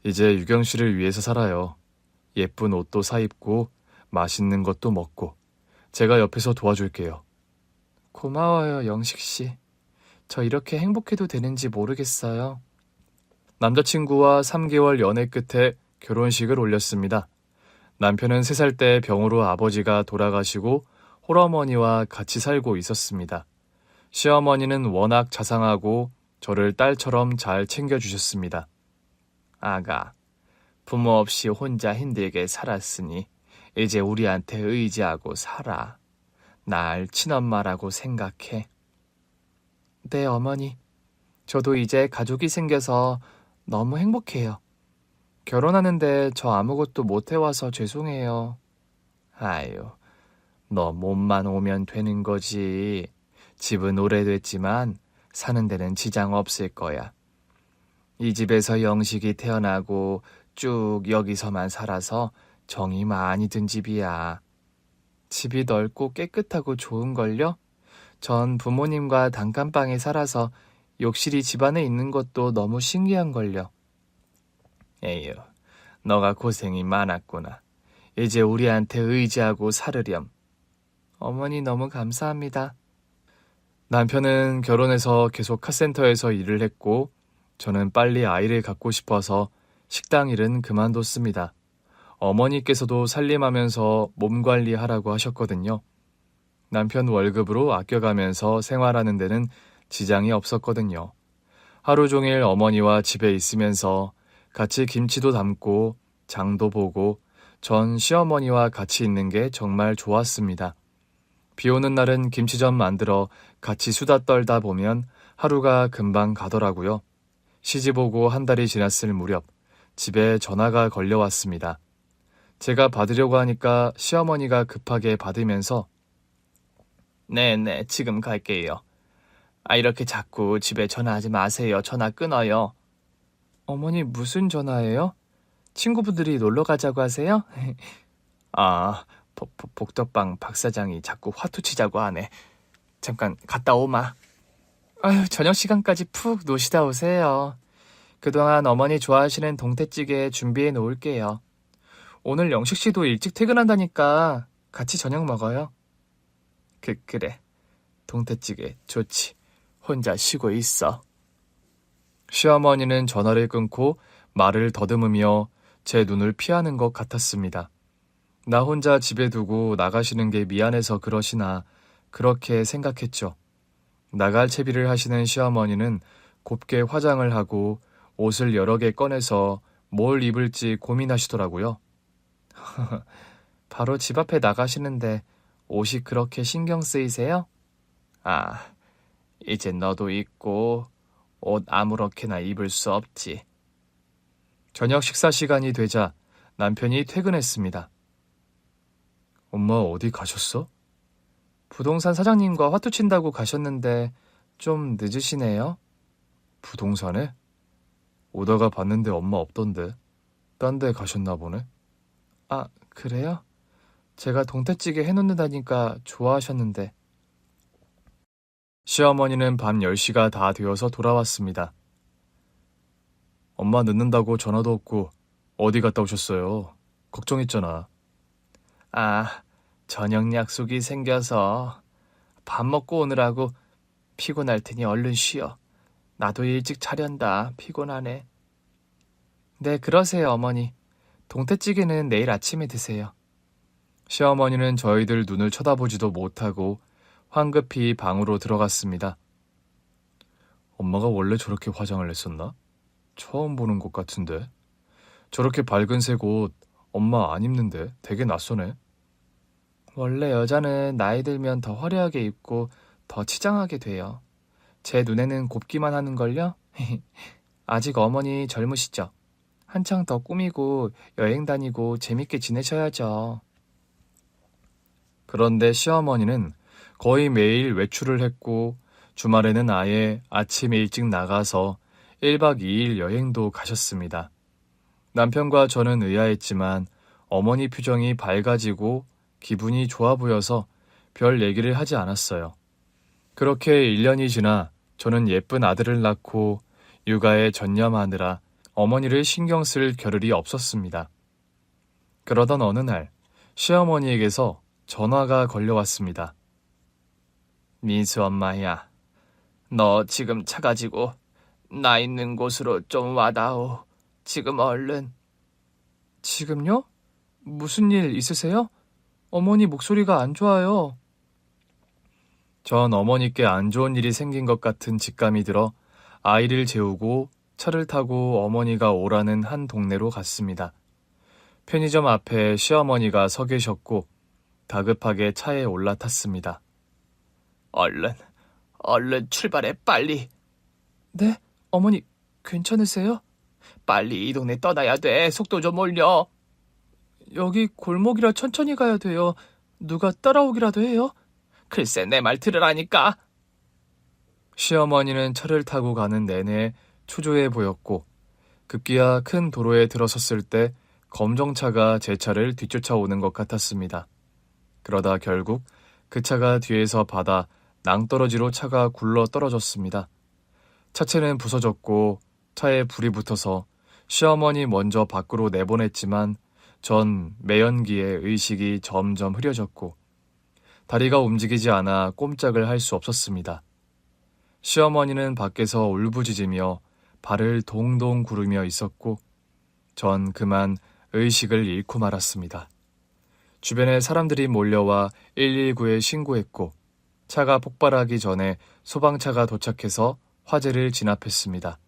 [SPEAKER 3] 이제 유경 씨를 위해서 살아요. 예쁜 옷도 사입고 맛있는 것도 먹고 제가 옆에서 도와줄게요.
[SPEAKER 2] 고마워요, 영식 씨. 저 이렇게 행복해도 되는지 모르겠어요.
[SPEAKER 3] 남자친구와 3개월 연애 끝에 결혼식을 올렸습니다. 남편은 3살 때 병으로 아버지가 돌아가시고 홀어머니와 같이 살고 있었습니다. 시어머니는 워낙 자상하고 저를 딸처럼 잘 챙겨주셨습니다. 아가, 부모 없이 혼자 힘들게 살았으니 이제 우리한테 의지하고 살아. 날 친엄마라고 생각해.
[SPEAKER 2] 네, 어머니. 저도 이제 가족이 생겨서 너무 행복해요. 결혼하는데 저 아무것도 못 해와서 죄송해요.
[SPEAKER 3] 아유, 너 몸만 오면 되는 거지. 집은 오래됐지만 사는 데는 지장 없을 거야. 이 집에서 영식이 태어나고 쭉 여기서만 살아서 정이 많이 든 집이야.
[SPEAKER 2] 집이 넓고 깨끗하고 좋은걸요? 전 부모님과 단칸방에 살아서 욕실이 집안에 있는 것도 너무 신기한걸요.
[SPEAKER 3] 에휴, 너가 고생이 많았구나. 이제 우리한테 의지하고 살으렴.
[SPEAKER 2] 어머니 너무 감사합니다.
[SPEAKER 3] 남편은 결혼해서 계속 카센터에서 일을 했고 저는 빨리 아이를 갖고 싶어서 식당 일은 그만뒀습니다. 어머니께서도 살림하면서 몸 관리하라고 하셨거든요. 남편 월급으로 아껴가면서 생활하는 데는 지장이 없었거든요. 하루 종일 어머니와 집에 있으면서 같이 김치도 담고 장도 보고 전 시어머니와 같이 있는 게 정말 좋았습니다. 비 오는 날은 김치전 만들어 같이 수다 떨다 보면 하루가 금방 가더라고요. 시집 오고 한 달이 지났을 무렵 집에 전화가 걸려왔습니다. 제가 받으려고 하니까 시어머니가 급하게 받으면서 네네, 지금 갈게요. 이렇게 자꾸 집에 전화하지 마세요. 전화 끊어요.
[SPEAKER 2] 어머니 무슨 전화예요? 친구분들이 놀러 가자고 하세요?
[SPEAKER 3] 복덕방 박 사장이 자꾸 화투 치자고 하네.
[SPEAKER 2] 잠깐 갔다 오마. 아유, 저녁 시간까지 푹 노시다 오세요. 그동안 어머니 좋아하시는 동태찌개 준비해 놓을게요. 오늘 영식 씨도 일찍 퇴근한다니까 같이 저녁 먹어요. 그래. 동태찌개 좋지. 혼자 쉬고 있어.
[SPEAKER 3] 시어머니는 전화를 끊고 말을 더듬으며 제 눈을 피하는 것 같았습니다. 나 혼자 집에 두고 나가시는 게 미안해서 그러시나 그렇게 생각했죠. 나갈 채비를 하시는 시어머니는 곱게 화장을 하고 옷을 여러 개 꺼내서 뭘 입을지 고민하시더라고요.
[SPEAKER 2] 바로 집 앞에 나가시는데 옷이 그렇게 신경 쓰이세요? 아, 이제 너도 입고 옷 아무렇게나 입을 수 없지.
[SPEAKER 3] 저녁 식사 시간이 되자 남편이 퇴근했습니다. 엄마 어디 가셨어?
[SPEAKER 2] 부동산 사장님과 화투 친다고 가셨는데 좀 늦으시네요.
[SPEAKER 3] 부동산에? 오다가 봤는데 엄마 없던데. 딴 데 가셨나 보네.
[SPEAKER 2] 아, 그래요? 제가 동태찌개 해놓는다니까 좋아하셨는데.
[SPEAKER 3] 시어머니는 밤 10시가 다 되어서 돌아왔습니다. 엄마 늦는다고 전화도 없고 어디 갔다 오셨어요? 걱정했잖아.
[SPEAKER 2] 아, 저녁 약속이 생겨서 밥 먹고 오느라고 피곤할 테니 얼른 쉬어. 나도 일찍 차련다. 피곤하네. 네, 그러세요, 어머니. 동태찌개는 내일 아침에 드세요.
[SPEAKER 3] 시어머니는 저희들 눈을 쳐다보지도 못하고 황급히 방으로 들어갔습니다. 엄마가 원래 저렇게 화장을 했었나? 처음 보는 것 같은데. 저렇게 밝은색 옷 엄마 안 입는데 되게 낯서네.
[SPEAKER 2] 원래 여자는 나이 들면 더 화려하게 입고 더 치장하게 돼요. 제 눈에는 곱기만 하는걸요? 아직 어머니 젊으시죠? 한창 더 꾸미고 여행 다니고 재밌게 지내셔야죠.
[SPEAKER 3] 그런데 시어머니는 거의 매일 외출을 했고 주말에는 아예 아침 일찍 나가서 1박 2일 여행도 가셨습니다. 남편과 저는 의아했지만 어머니 표정이 밝아지고 기분이 좋아 보여서 별 얘기를 하지 않았어요. 그렇게 1년이 지나 저는 예쁜 아들을 낳고 육아에 전념하느라 어머니를 신경 쓸 겨를이 없었습니다. 그러던 어느 날 시어머니에게서 전화가 걸려왔습니다. 민수 엄마야, 너 지금 차 가지고 나 있는 곳으로 좀 와다오. 지금 얼른. 지금요? 무슨 일 있으세요? 어머니 목소리가 안 좋아요. 전 어머니께 안 좋은 일이 생긴 것 같은 직감이 들어 아이를 재우고 차를 타고 어머니가 오라는 한 동네로 갔습니다. 편의점 앞에 시어머니가 서 계셨고 다급하게 차에 올라탔습니다. 얼른 출발해, 빨리. 네? 어머니 괜찮으세요? 빨리 이 동네 떠나야 돼. 속도 좀 올려. 여기 골목이라 천천히 가야 돼요. 누가 따라오기라도 해요? 글쎄, 내 말 들으라니까. 시어머니는 차를 타고 가는 내내 초조해 보였고 급기야 큰 도로에 들어섰을 때 검정차가 제 차를 뒤쫓아오는 것 같았습니다. 그러다 결국 그 차가 뒤에서 받아 낭떠러지로 차가 굴러 떨어졌습니다. 차체는 부서졌고 차에 불이 붙어서 시어머니 먼저 밖으로 내보냈지만 전 매연기에 의식이 점점 흐려졌고 다리가 움직이지 않아 꼼짝을 할 수 없었습니다. 시어머니는 밖에서 울부짖으며 발을 동동 구르며 있었고 전 그만 의식을 잃고 말았습니다. 주변에 사람들이 몰려와 119에 신고했고 차가 폭발하기 전에 소방차가 도착해서 화재를 진압했습니다.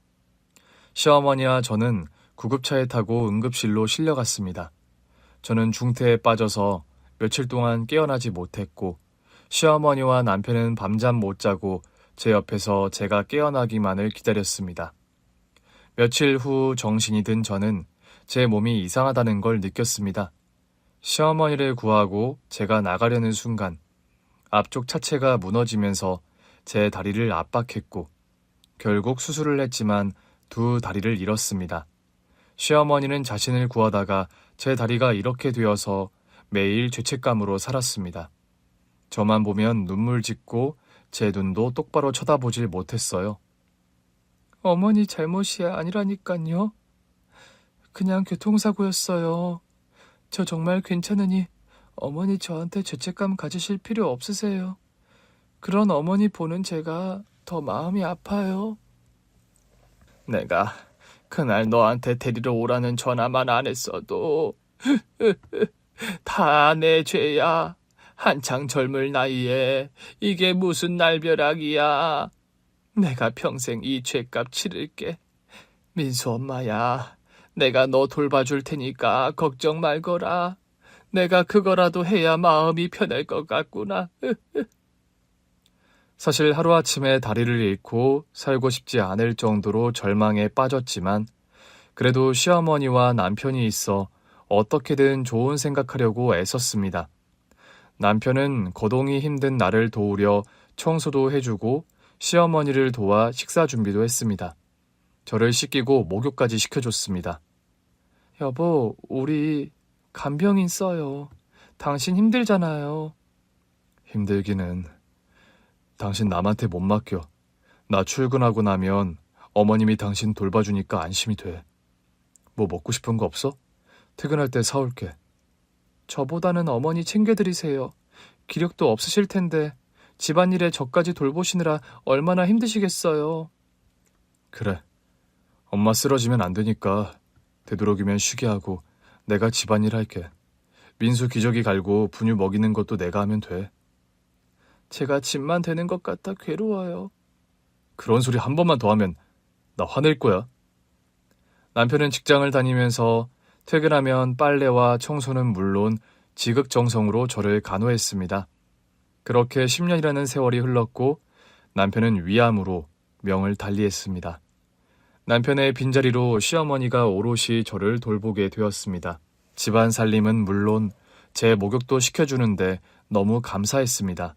[SPEAKER 3] 시어머니와 저는 구급차에 타고 응급실로 실려갔습니다. 저는 중태에 빠져서 며칠 동안 깨어나지 못했고 시어머니와 남편은 밤잠 못 자고 제 옆에서 제가 깨어나기만을 기다렸습니다. 며칠 후 정신이 든 저는 제 몸이 이상하다는 걸 느꼈습니다. 시어머니를 구하고 제가 나가려는 순간 앞쪽 차체가 무너지면서 제 다리를 압박했고 결국 수술을 했지만 두 다리를 잃었습니다. 시어머니는 자신을 구하다가 제 다리가 이렇게 되어서 매일 죄책감으로 살았습니다. 저만 보면 눈물 짓고 제 눈도 똑바로 쳐다보질 못했어요.
[SPEAKER 2] 어머니 잘못이 아니라니깐요. 그냥 교통사고였어요. 저 정말 괜찮으니 어머니 저한테 죄책감 가지실 필요 없으세요. 그런 어머니 보는 제가 더 마음이 아파요. 내가 그날 너한테 데리러 오라는 전화만 안 했어도 다 내 죄야. 한창 젊을 나이에 이게 무슨 날벼락이야. 내가 평생 이 죄값 치를게. 민수 엄마야, 내가 너 돌봐줄 테니까 걱정 말거라. 내가 그거라도 해야 마음이 편할 것 같구나.
[SPEAKER 3] 사실 하루아침에 다리를 잃고 살고 싶지 않을 정도로 절망에 빠졌지만 그래도 시어머니와 남편이 있어 어떻게든 좋은 생각하려고 애썼습니다. 남편은 거동이 힘든 나를 도우려 청소도 해주고 시어머니를 도와 식사 준비도 했습니다. 저를 씻기고 목욕까지 시켜줬습니다.
[SPEAKER 2] 여보, 우리 간병인 써요. 당신 힘들잖아요.
[SPEAKER 3] 힘들기는. 당신 남한테 못 맡겨. 나 출근하고 나면 어머님이 당신 돌봐주니까 안심이 돼. 뭐 먹고 싶은 거 없어? 퇴근할 때 사올게.
[SPEAKER 2] 저보다는 어머니 챙겨드리세요. 기력도 없으실 텐데 집안일에 저까지 돌보시느라 얼마나 힘드시겠어요.
[SPEAKER 3] 그래. 엄마 쓰러지면 안 되니까 되도록이면 쉬게 하고 내가 집안일 할게. 민수 기저귀 갈고 분유 먹이는 것도 내가 하면 돼.
[SPEAKER 2] 제가 집만 되는 것 같아 괴로워요.
[SPEAKER 3] 그런 소리 한 번만 더 하면 나 화낼 거야. 남편은 직장을 다니면서 퇴근하면 빨래와 청소는 물론 지극정성으로 저를 간호했습니다. 그렇게 10년이라는 세월이 흘렀고 남편은 위암으로 명을 달리했습니다. 남편의 빈자리로 시어머니가 오롯이 저를 돌보게 되었습니다. 집안 살림은 물론 제 목욕도 시켜주는데 너무 감사했습니다.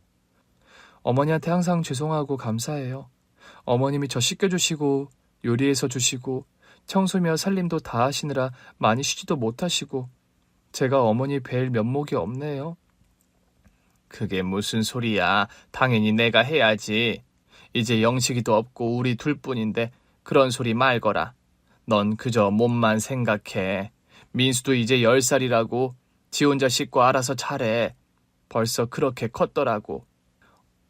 [SPEAKER 2] 어머니한테 항상 죄송하고 감사해요. 어머님이 저 씻겨주시고 요리해서 주시고 청소며 살림도 다 하시느라 많이 쉬지도 못하시고 제가 어머니 뵐 면목이 없네요. 그게 무슨 소리야. 당연히 내가 해야지. 이제 영식이도 없고 우리 둘뿐인데 그런 소리 말거라. 넌 그저 몸만 생각해. 민수도 이제 10살이라고. 지 혼자 씻고 알아서 잘해. 벌써 그렇게 컸더라고.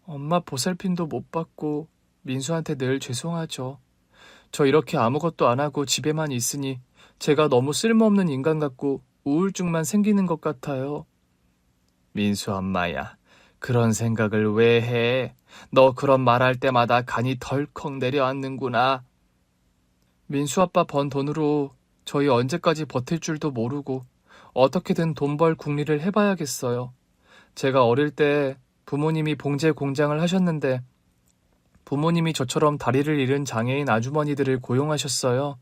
[SPEAKER 2] 엄마 보살핌도 못 받고 민수한테 늘 죄송하죠. 저 이렇게 아무것도 안 하고 집에만 있으니 제가 너무 쓸모없는 인간 같고 우울증만 생기는 것 같아요. 민수 엄마야, 그런 생각을 왜 해? 너 그런 말할 때마다 간이 덜컥 내려앉는구나. 민수 아빠 번 돈으로 저희 언제까지 버틸 줄도 모르고 어떻게든 돈 벌 궁리를 해봐야겠어요. 제가 어릴 때 부모님이 봉제 공장을 하셨는데 부모님이 저처럼 다리를 잃은 장애인 아주머니들을 고용하셨어요.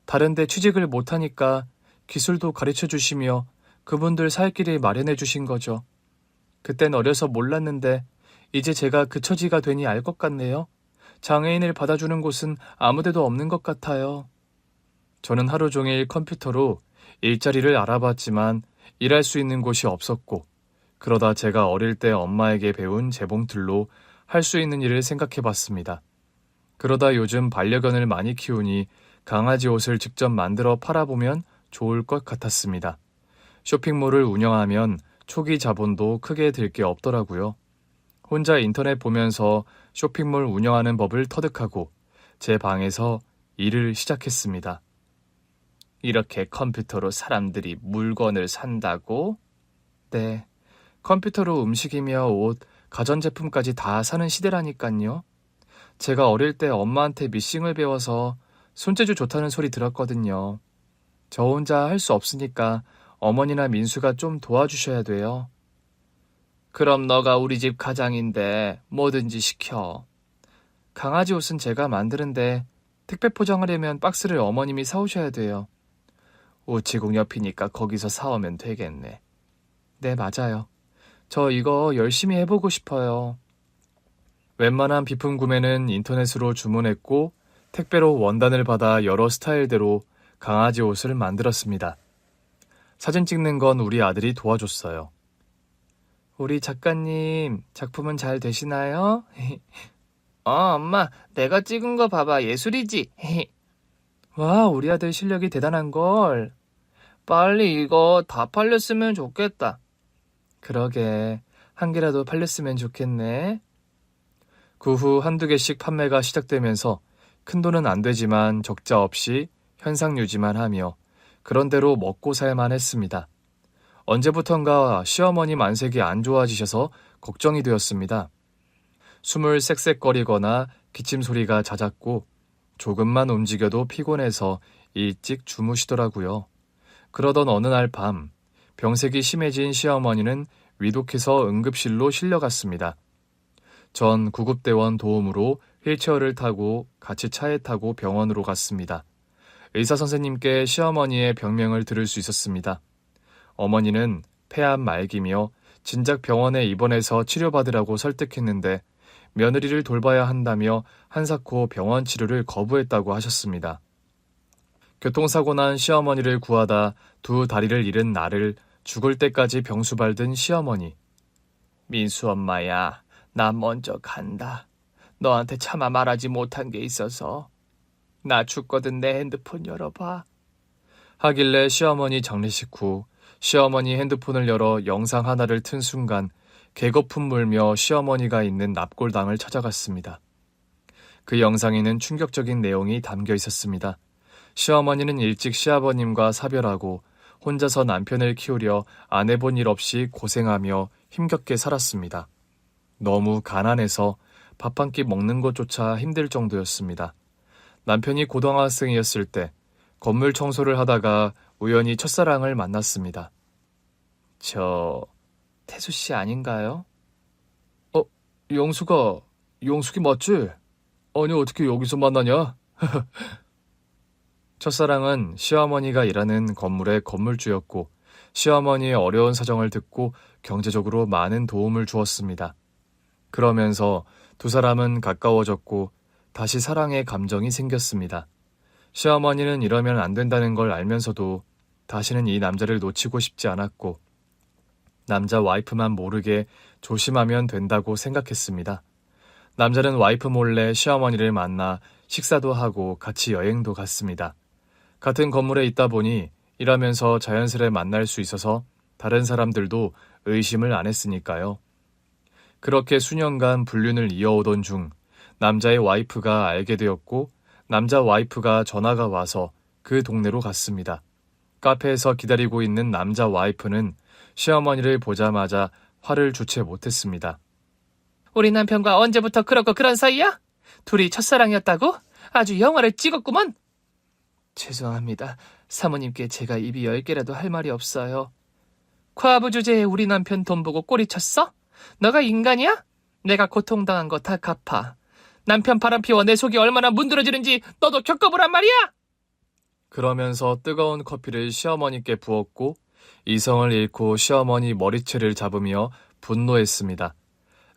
[SPEAKER 2] 다른데 취직을 못하니까 기술도 가르쳐 주시며 그분들 살 길을 마련해 주신 거죠. 그땐 어려서 몰랐는데 이제 제가 그 처지가 되니 알 것 같네요. 장애인을 받아주는 곳은 아무데도 없는 것 같아요.
[SPEAKER 3] 저는 하루 종일 컴퓨터로 일자리를 알아봤지만 일할 수 있는 곳이 없었고 그러다 제가 어릴 때 엄마에게 배운 재봉틀로 할 수 있는 일을 생각해 봤습니다. 그러다 요즘 반려견을 많이 키우니 강아지 옷을 직접 만들어 팔아보면 좋을 것 같았습니다. 쇼핑몰을 운영하면 초기 자본도 크게 들 게 없더라고요. 혼자 인터넷 보면서 쇼핑몰 운영하는 법을 터득하고 제 방에서 일을 시작했습니다. 이렇게 컴퓨터로 사람들이 물건을 산다고?
[SPEAKER 2] 네, 컴퓨터로 음식이며 옷, 가전제품까지 다 사는 시대라니깐요. 제가 어릴 때 엄마한테 미싱을 배워서 손재주 좋다는 소리 들었거든요. 저 혼자 할 수 없으니까 어머니나 민수가 좀 도와주셔야 돼요. 그럼 너가 우리 집 가장인데 뭐든지 시켜. 강아지 옷은 제가 만드는데 택배 포장하려면 박스를 어머님이 사오셔야 돼요. 우체국 옆이니까 거기서 사오면 되겠네. 네, 맞아요. 저 이거 열심히 해보고 싶어요.
[SPEAKER 3] 웬만한 비품 구매는 인터넷으로 주문했고 택배로 원단을 받아 여러 스타일대로 강아지 옷을 만들었습니다. 사진 찍는 건 우리 아들이 도와줬어요.
[SPEAKER 2] 우리 작가님, 작품은 잘 되시나요? 엄마, 내가 찍은 거 봐봐. 예술이지? 와, 우리 아들 실력이 대단한걸. 빨리 이거 다 팔렸으면 좋겠다. 그러게, 한 개라도 팔렸으면 좋겠네. 그 후 한두 개씩 판매가 시작되면서 큰돈은 안 되지만 적자 없이 현상 유지만 하며 그런대로 먹고 살만 했습니다. 언제부턴가 시어머님 안색이 안 좋아지셔서 걱정이 되었습니다. 숨을 쌕쌕거리거나 기침 소리가 잦았고 조금만 움직여도 피곤해서 일찍 주무시더라고요. 그러던 어느 날 밤 병색이 심해진 시어머니는 위독해서 응급실로 실려갔습니다. 전 구급대원 도움으로 휠체어를 타고 같이 차에 타고 병원으로 갔습니다. 의사 선생님께 시어머니의 병명을 들을 수 있었습니다. 어머니는 폐암 말기며 진작 병원에 입원해서 치료받으라고 설득했는데 며느리를 돌봐야 한다며 한사코 병원 치료를 거부했다고 하셨습니다. 교통사고 난 시어머니를 구하다 두 다리를 잃은 나를 죽을 때까지 병수발든 시어머니. 민수 엄마야, 나 먼저 간다. 너한테 차마 말하지 못한 게 있어서. 나 죽거든 내 핸드폰 열어봐. 하길래 시어머니 장례식 후 시어머니 핸드폰을 열어 영상 하나를 튼 순간 개거품 물며 시어머니가 있는 납골당을 찾아갔습니다. 그 영상에는 충격적인 내용이 담겨 있었습니다. 시어머니는 일찍 시아버님과 사별하고 혼자서 남편을 키우려 안 해본 일 없이 고생하며 힘겹게 살았습니다. 너무 가난해서 밥 한 끼 먹는 것조차 힘들 정도였습니다. 남편이 고등학생이었을 때 건물 청소를 하다가 우연히 첫사랑을 만났습니다. 저 태수 씨 아닌가요? 영숙이 맞지? 아니 어떻게 여기서 만나냐? 첫사랑은 시어머니가 일하는 건물의 건물주였고 시어머니의 어려운 사정을 듣고 경제적으로 많은 도움을 주었습니다. 그러면서 두 사람은 가까워졌고 다시 사랑의 감정이 생겼습니다. 시어머니는 이러면 안 된다는 걸 알면서도 다시는 이 남자를 놓치고 싶지 않았고 남자 와이프만 모르게 조심하면 된다고 생각했습니다. 남자는 와이프 몰래 시어머니를 만나 식사도 하고 같이 여행도 갔습니다. 같은 건물에 있다 보니 일하면서 자연스레 만날 수 있어서 다른 사람들도 의심을 안 했으니까요. 그렇게 수년간 불륜을 이어오던 중 남자의 와이프가 알게 되었고 남자 와이프가 전화가 와서 그 동네로 갔습니다. 카페에서 기다리고 있는 남자 와이프는 시어머니를 보자마자 화를 주체 못했습니다. 우리 남편과 언제부터 그렇고 그런 사이야? 둘이 첫사랑이었다고? 아주 영화를 찍었구먼. 죄송합니다. 사모님께 제가 입이 10개라도 할 말이 없어요. 과부 주제에 우리 남편 돈 보고 꼬리쳤어? 너가 인간이야? 내가 고통당한 거 다 갚아. 남편 바람피워 내 속이 얼마나 문드러지는지 너도 겪어보란 말이야! 그러면서 뜨거운 커피를 시어머니께 부었고 이성을 잃고 시어머니 머리채를 잡으며 분노했습니다.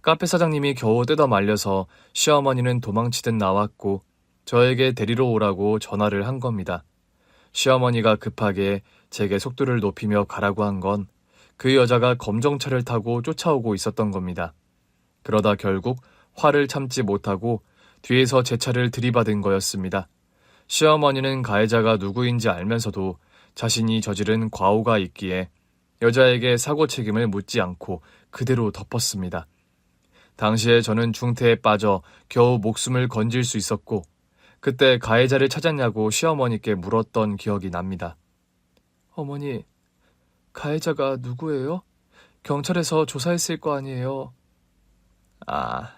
[SPEAKER 2] 카페 사장님이 겨우 뜯어 말려서 시어머니는 도망치듯 나왔고 저에게 데리러 오라고 전화를 한 겁니다. 시어머니가 급하게 제게 속도를 높이며 가라고 한 건 그 여자가 검정차를 타고 쫓아오고 있었던 겁니다. 그러다 결국 화를 참지 못하고 뒤에서 제 차를 들이받은 거였습니다. 시어머니는 가해자가 누구인지 알면서도 자신이 저지른 과오가 있기에 여자에게 사고 책임을 묻지 않고 그대로 덮었습니다. 당시에 저는 중태에 빠져 겨우 목숨을 건질 수 있었고 그때 가해자를 찾았냐고 시어머니께 물었던 기억이 납니다. 어머니, 가해자가 누구예요? 경찰에서 조사했을 거 아니에요. 아,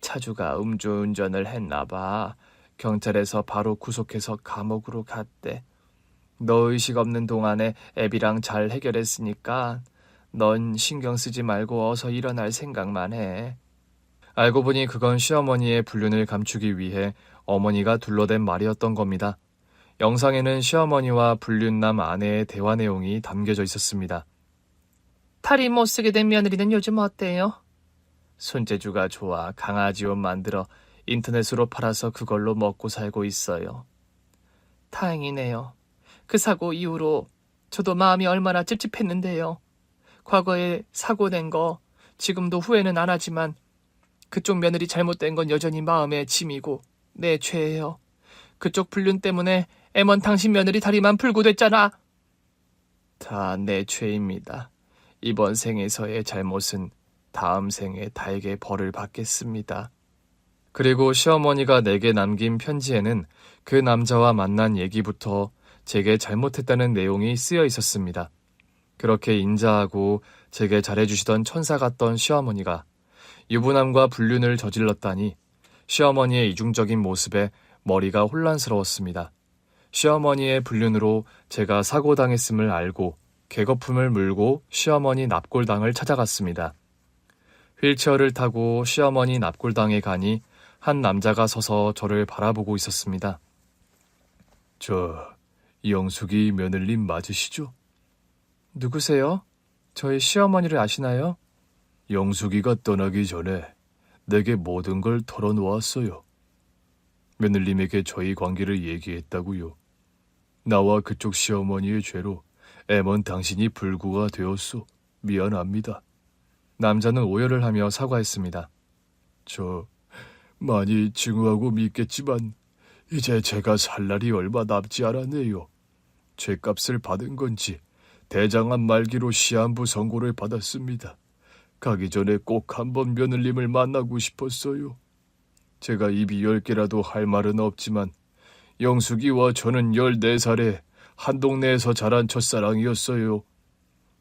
[SPEAKER 2] 차주가 음주운전을 했나 봐. 경찰에서 바로 구속해서 감옥으로 갔대. 너 의식 없는 동안에 애비랑 잘 해결했으니까 넌 신경 쓰지 말고 어서 일어날 생각만 해. 알고 보니 그건 시어머니의 불륜을 감추기 위해 어머니가 둘러댄 말이었던 겁니다. 영상에는 시어머니와 불륜남 아내의 대화 내용이 담겨져 있었습니다. 탈이 못 쓰게 된 며느리는 요즘 어때요? 손재주가 좋아 강아지 옷 만들어 인터넷으로 팔아서 그걸로 먹고 살고 있어요. 다행이네요. 그 사고 이후로 저도 마음이 얼마나 찝찝했는데요. 과거에 사고 낸 거 지금도 후회는 안 하지만 그쪽 며느리 잘못된 건 여전히 마음의 짐이고 내 죄예요. 그쪽 불륜 때문에 애먼 당신 며느리 다리만 풀고 됐잖아. 다 내 죄입니다. 이번 생에서의 잘못은 다음 생에 달게 벌을 받겠습니다.
[SPEAKER 3] 그리고 시어머니가 내게 남긴 편지에는 그 남자와 만난 얘기부터 제게 잘못했다는 내용이 쓰여 있었습니다. 그렇게 인자하고 제게 잘해주시던 천사 같던 시어머니가 유부남과 불륜을 저질렀다니 시어머니의 이중적인 모습에 머리가 혼란스러웠습니다. 시어머니의 불륜으로 제가 사고당했음을 알고 개거품을 물고 시어머니 납골당을 찾아갔습니다. 휠체어를 타고 시어머니 납골당에 가니 한 남자가 서서 저를 바라보고 있었습니다.
[SPEAKER 1] 저 영숙이 며느님 맞으시죠?
[SPEAKER 2] 누구세요? 저희 시어머니를 아시나요?
[SPEAKER 1] 영숙이가 떠나기 전에 내게 모든 걸 털어놓았어요. 며느님에게 저희 관계를 얘기했다고요. 나와 그쪽 시어머니의 죄로 애먼 당신이 불구가 되었소. 미안합니다.
[SPEAKER 3] 남자는 오열을 하며 사과했습니다.
[SPEAKER 1] 저 많이 증오하고 믿겠지만 이제 제가 살 날이 얼마 남지 않았네요. 죄값을 받은 건지 대장암 말기로 시한부 선고를 받았습니다. 가기 전에 꼭 한번 며느님을 만나고 싶었어요. 제가 입이 10개라도 할 말은 없지만 영숙이와 저는 14살에 한 동네에서 자란 첫사랑이었어요.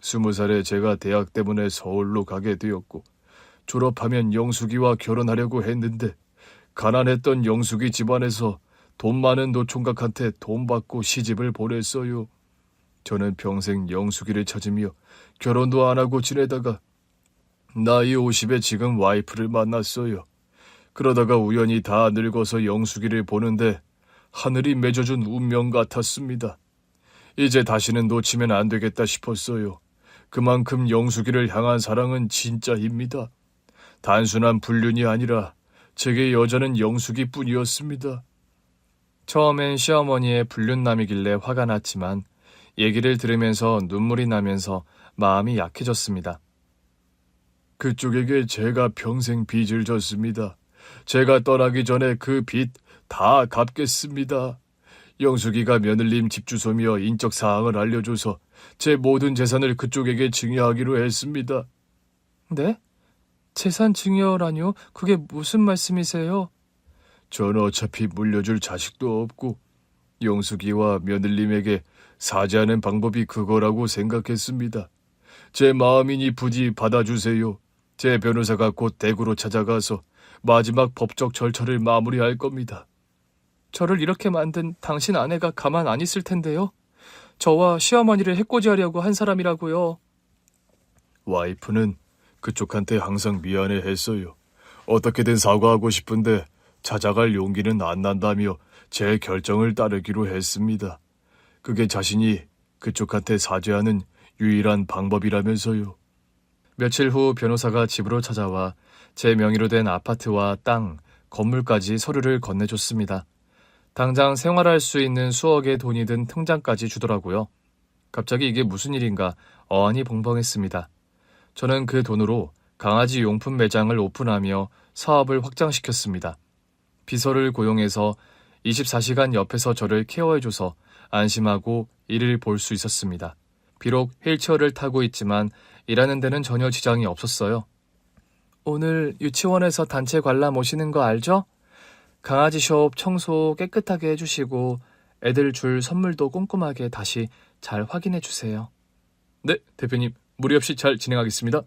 [SPEAKER 1] 20살에 제가 대학 때문에 서울로 가게 되었고 졸업하면 영숙이와 결혼하려고 했는데 가난했던 영숙이 집안에서 돈 많은 노총각한테 돈 받고 시집을 보냈어요. 저는 평생 영숙이를 찾으며 결혼도 안 하고 지내다가 나이 50에 지금 와이프를 만났어요. 그러다가 우연히 다 늙어서 영숙이를 보는데 하늘이 맺어준 운명 같았습니다. 이제 다시는 놓치면 안 되겠다 싶었어요. 그만큼 영숙이를 향한 사랑은 진짜입니다. 단순한 불륜이 아니라 제게 여자는 영숙이 뿐이었습니다.
[SPEAKER 3] 처음엔 시어머니의 불륜남이길래 화가 났지만 얘기를 들으면서 눈물이 나면서 마음이 약해졌습니다.
[SPEAKER 1] 그쪽에게 제가 평생 빚을 졌습니다. 제가 떠나기 전에 그 빚 다 갚겠습니다. 영숙이가 며느님 집 주소며 인적 사항을 알려줘서 제 모든 재산을 그쪽에게 증여하기로 했습니다.
[SPEAKER 2] 네? 재산 증여라뇨? 그게 무슨 말씀이세요?
[SPEAKER 1] 전 어차피 물려줄 자식도 없고 영숙이와 며느님에게 사죄하는 방법이 그거라고 생각했습니다. 제 마음이니 부디 받아주세요. 제 변호사가 곧 대구로 찾아가서 마지막 법적 절차를 마무리할 겁니다.
[SPEAKER 2] 저를 이렇게 만든 당신 아내가 가만 안 있을 텐데요. 저와 시어머니를 해코지하려고 한 사람이라고요.
[SPEAKER 1] 와이프는 그쪽한테 항상 미안해했어요. 어떻게든 사과하고 싶은데 찾아갈 용기는 안 난다며 제 결정을 따르기로 했습니다. 그게 자신이 그쪽한테 사죄하는 유일한 방법이라면서요.
[SPEAKER 3] 며칠 후 변호사가 집으로 찾아와 제 명의로 된 아파트와 땅, 건물까지 서류를 건네줬습니다. 당장 생활할 수 있는 수억의 돈이 든 통장까지 주더라고요. 갑자기 이게 무슨 일인가 어안이 벙벙했습니다. 저는 그 돈으로 강아지 용품 매장을 오픈하며 사업을 확장시켰습니다. 비서를 고용해서 24시간 옆에서 저를 케어해줘서 안심하고 일을 볼 수 있었습니다. 비록 휠체어를 타고 있지만 일하는 데는 전혀 지장이 없었어요. 오늘 유치원에서 단체 관람 오시는 거 알죠? 강아지 숍 청소 깨끗하게 해주시고 애들 줄 선물도 꼼꼼하게 다시 잘 확인해 주세요. 네, 대표님. 무리 없이 잘 진행하겠습니다.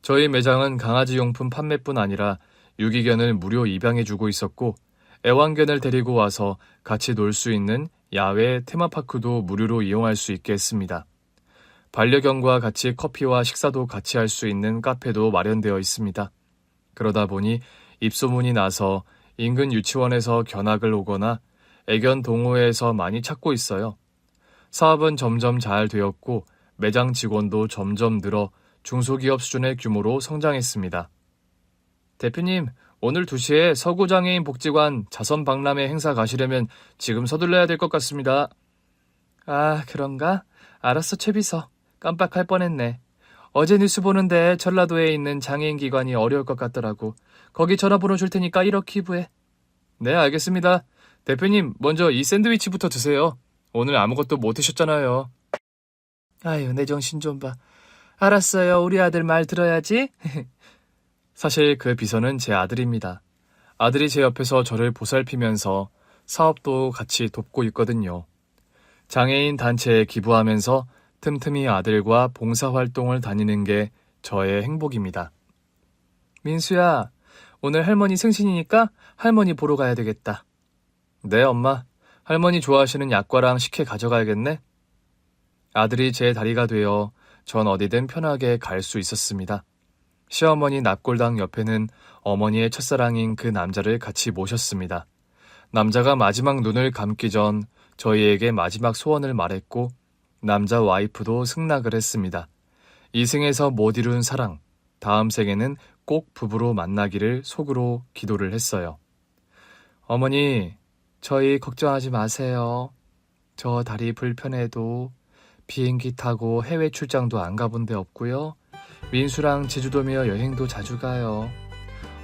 [SPEAKER 3] 저희 매장은 강아지 용품 판매뿐 아니라 유기견을 무료 입양해주고 있었고 애완견을 데리고 와서 같이 놀 수 있는 야외 테마파크도 무료로 이용할 수 있게 했습니다. 반려견과 같이 커피와 식사도 같이 할 수 있는 카페도 마련되어 있습니다. 그러다 보니 입소문이 나서 인근 유치원에서 견학을 오거나 애견 동호회에서 많이 찾고 있어요. 사업은 점점 잘 되었고 매장 직원도 점점 늘어 중소기업 수준의 규모로 성장했습니다. 대표님, 오늘 2시에 서구장애인 복지관 자선 박람회 행사 가시려면 지금 서둘러야 될 것 같습니다. 아, 그런가? 알았어, 최비서. 깜빡할 뻔했네.
[SPEAKER 2] 어제 뉴스 보는데 전라도에 있는 장애인 기관이 어려울 것 같더라고. 거기 전화번호 줄 테니까 1억 기부해.
[SPEAKER 1] 네, 알겠습니다. 대표님, 먼저 이 샌드위치부터 드세요. 오늘 아무것도 못 드셨잖아요.
[SPEAKER 2] 아유, 내 정신 좀 봐. 알았어요. 우리 아들 말 들어야지.
[SPEAKER 1] 사실 그 비서는 제 아들입니다. 아들이 제 옆에서 저를 보살피면서 사업도 같이 돕고 있거든요. 장애인 단체에 기부하면서 틈틈이 아들과 봉사활동을 다니는 게 저의 행복입니다.
[SPEAKER 2] 민수야, 오늘 할머니 생신이니까 할머니 보러 가야 되겠다.
[SPEAKER 1] 네, 엄마. 할머니 좋아하시는 약과랑 식혜 가져가야겠네. 아들이 제 다리가 되어 전 어디든 편하게 갈 수 있었습니다. 시어머니 납골당 옆에는 어머니의 첫사랑인 그 남자를 같이 모셨습니다. 남자가 마지막 눈을 감기 전 저희에게 마지막 소원을 말했고 남자 와이프도 승낙을 했습니다. 이 생에서 못 이룬 사랑, 다음 생에는 꼭 부부로 만나기를 속으로 기도를 했어요. 어머니, 저희 걱정하지 마세요. 저 다리 불편해도 비행기 타고 해외 출장도 안 가본 데 없고요. 민수랑 제주도며 여행도 자주 가요.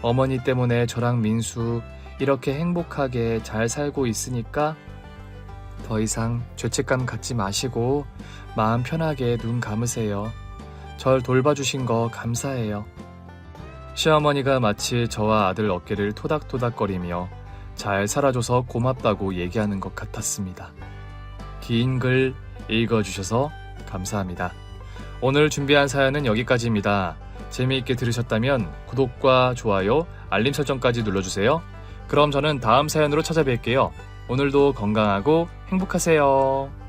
[SPEAKER 1] 어머니 때문에 저랑 민수 이렇게 행복하게 잘 살고 있으니까 더 이상 죄책감 갖지 마시고 마음 편하게 눈 감으세요. 절 돌봐주신 거 감사해요. 시어머니가 마치 저와 아들 어깨를 토닥토닥거리며 잘 살아줘서 고맙다고 얘기하는 것 같았습니다. 긴 글 읽어주셔서 감사합니다. 오늘 준비한 사연은 여기까지입니다. 재미있게 들으셨다면 구독과 좋아요, 알림 설정까지 눌러주세요. 그럼 저는 다음 사연으로 찾아뵐게요. 오늘도 건강하고 행복하세요.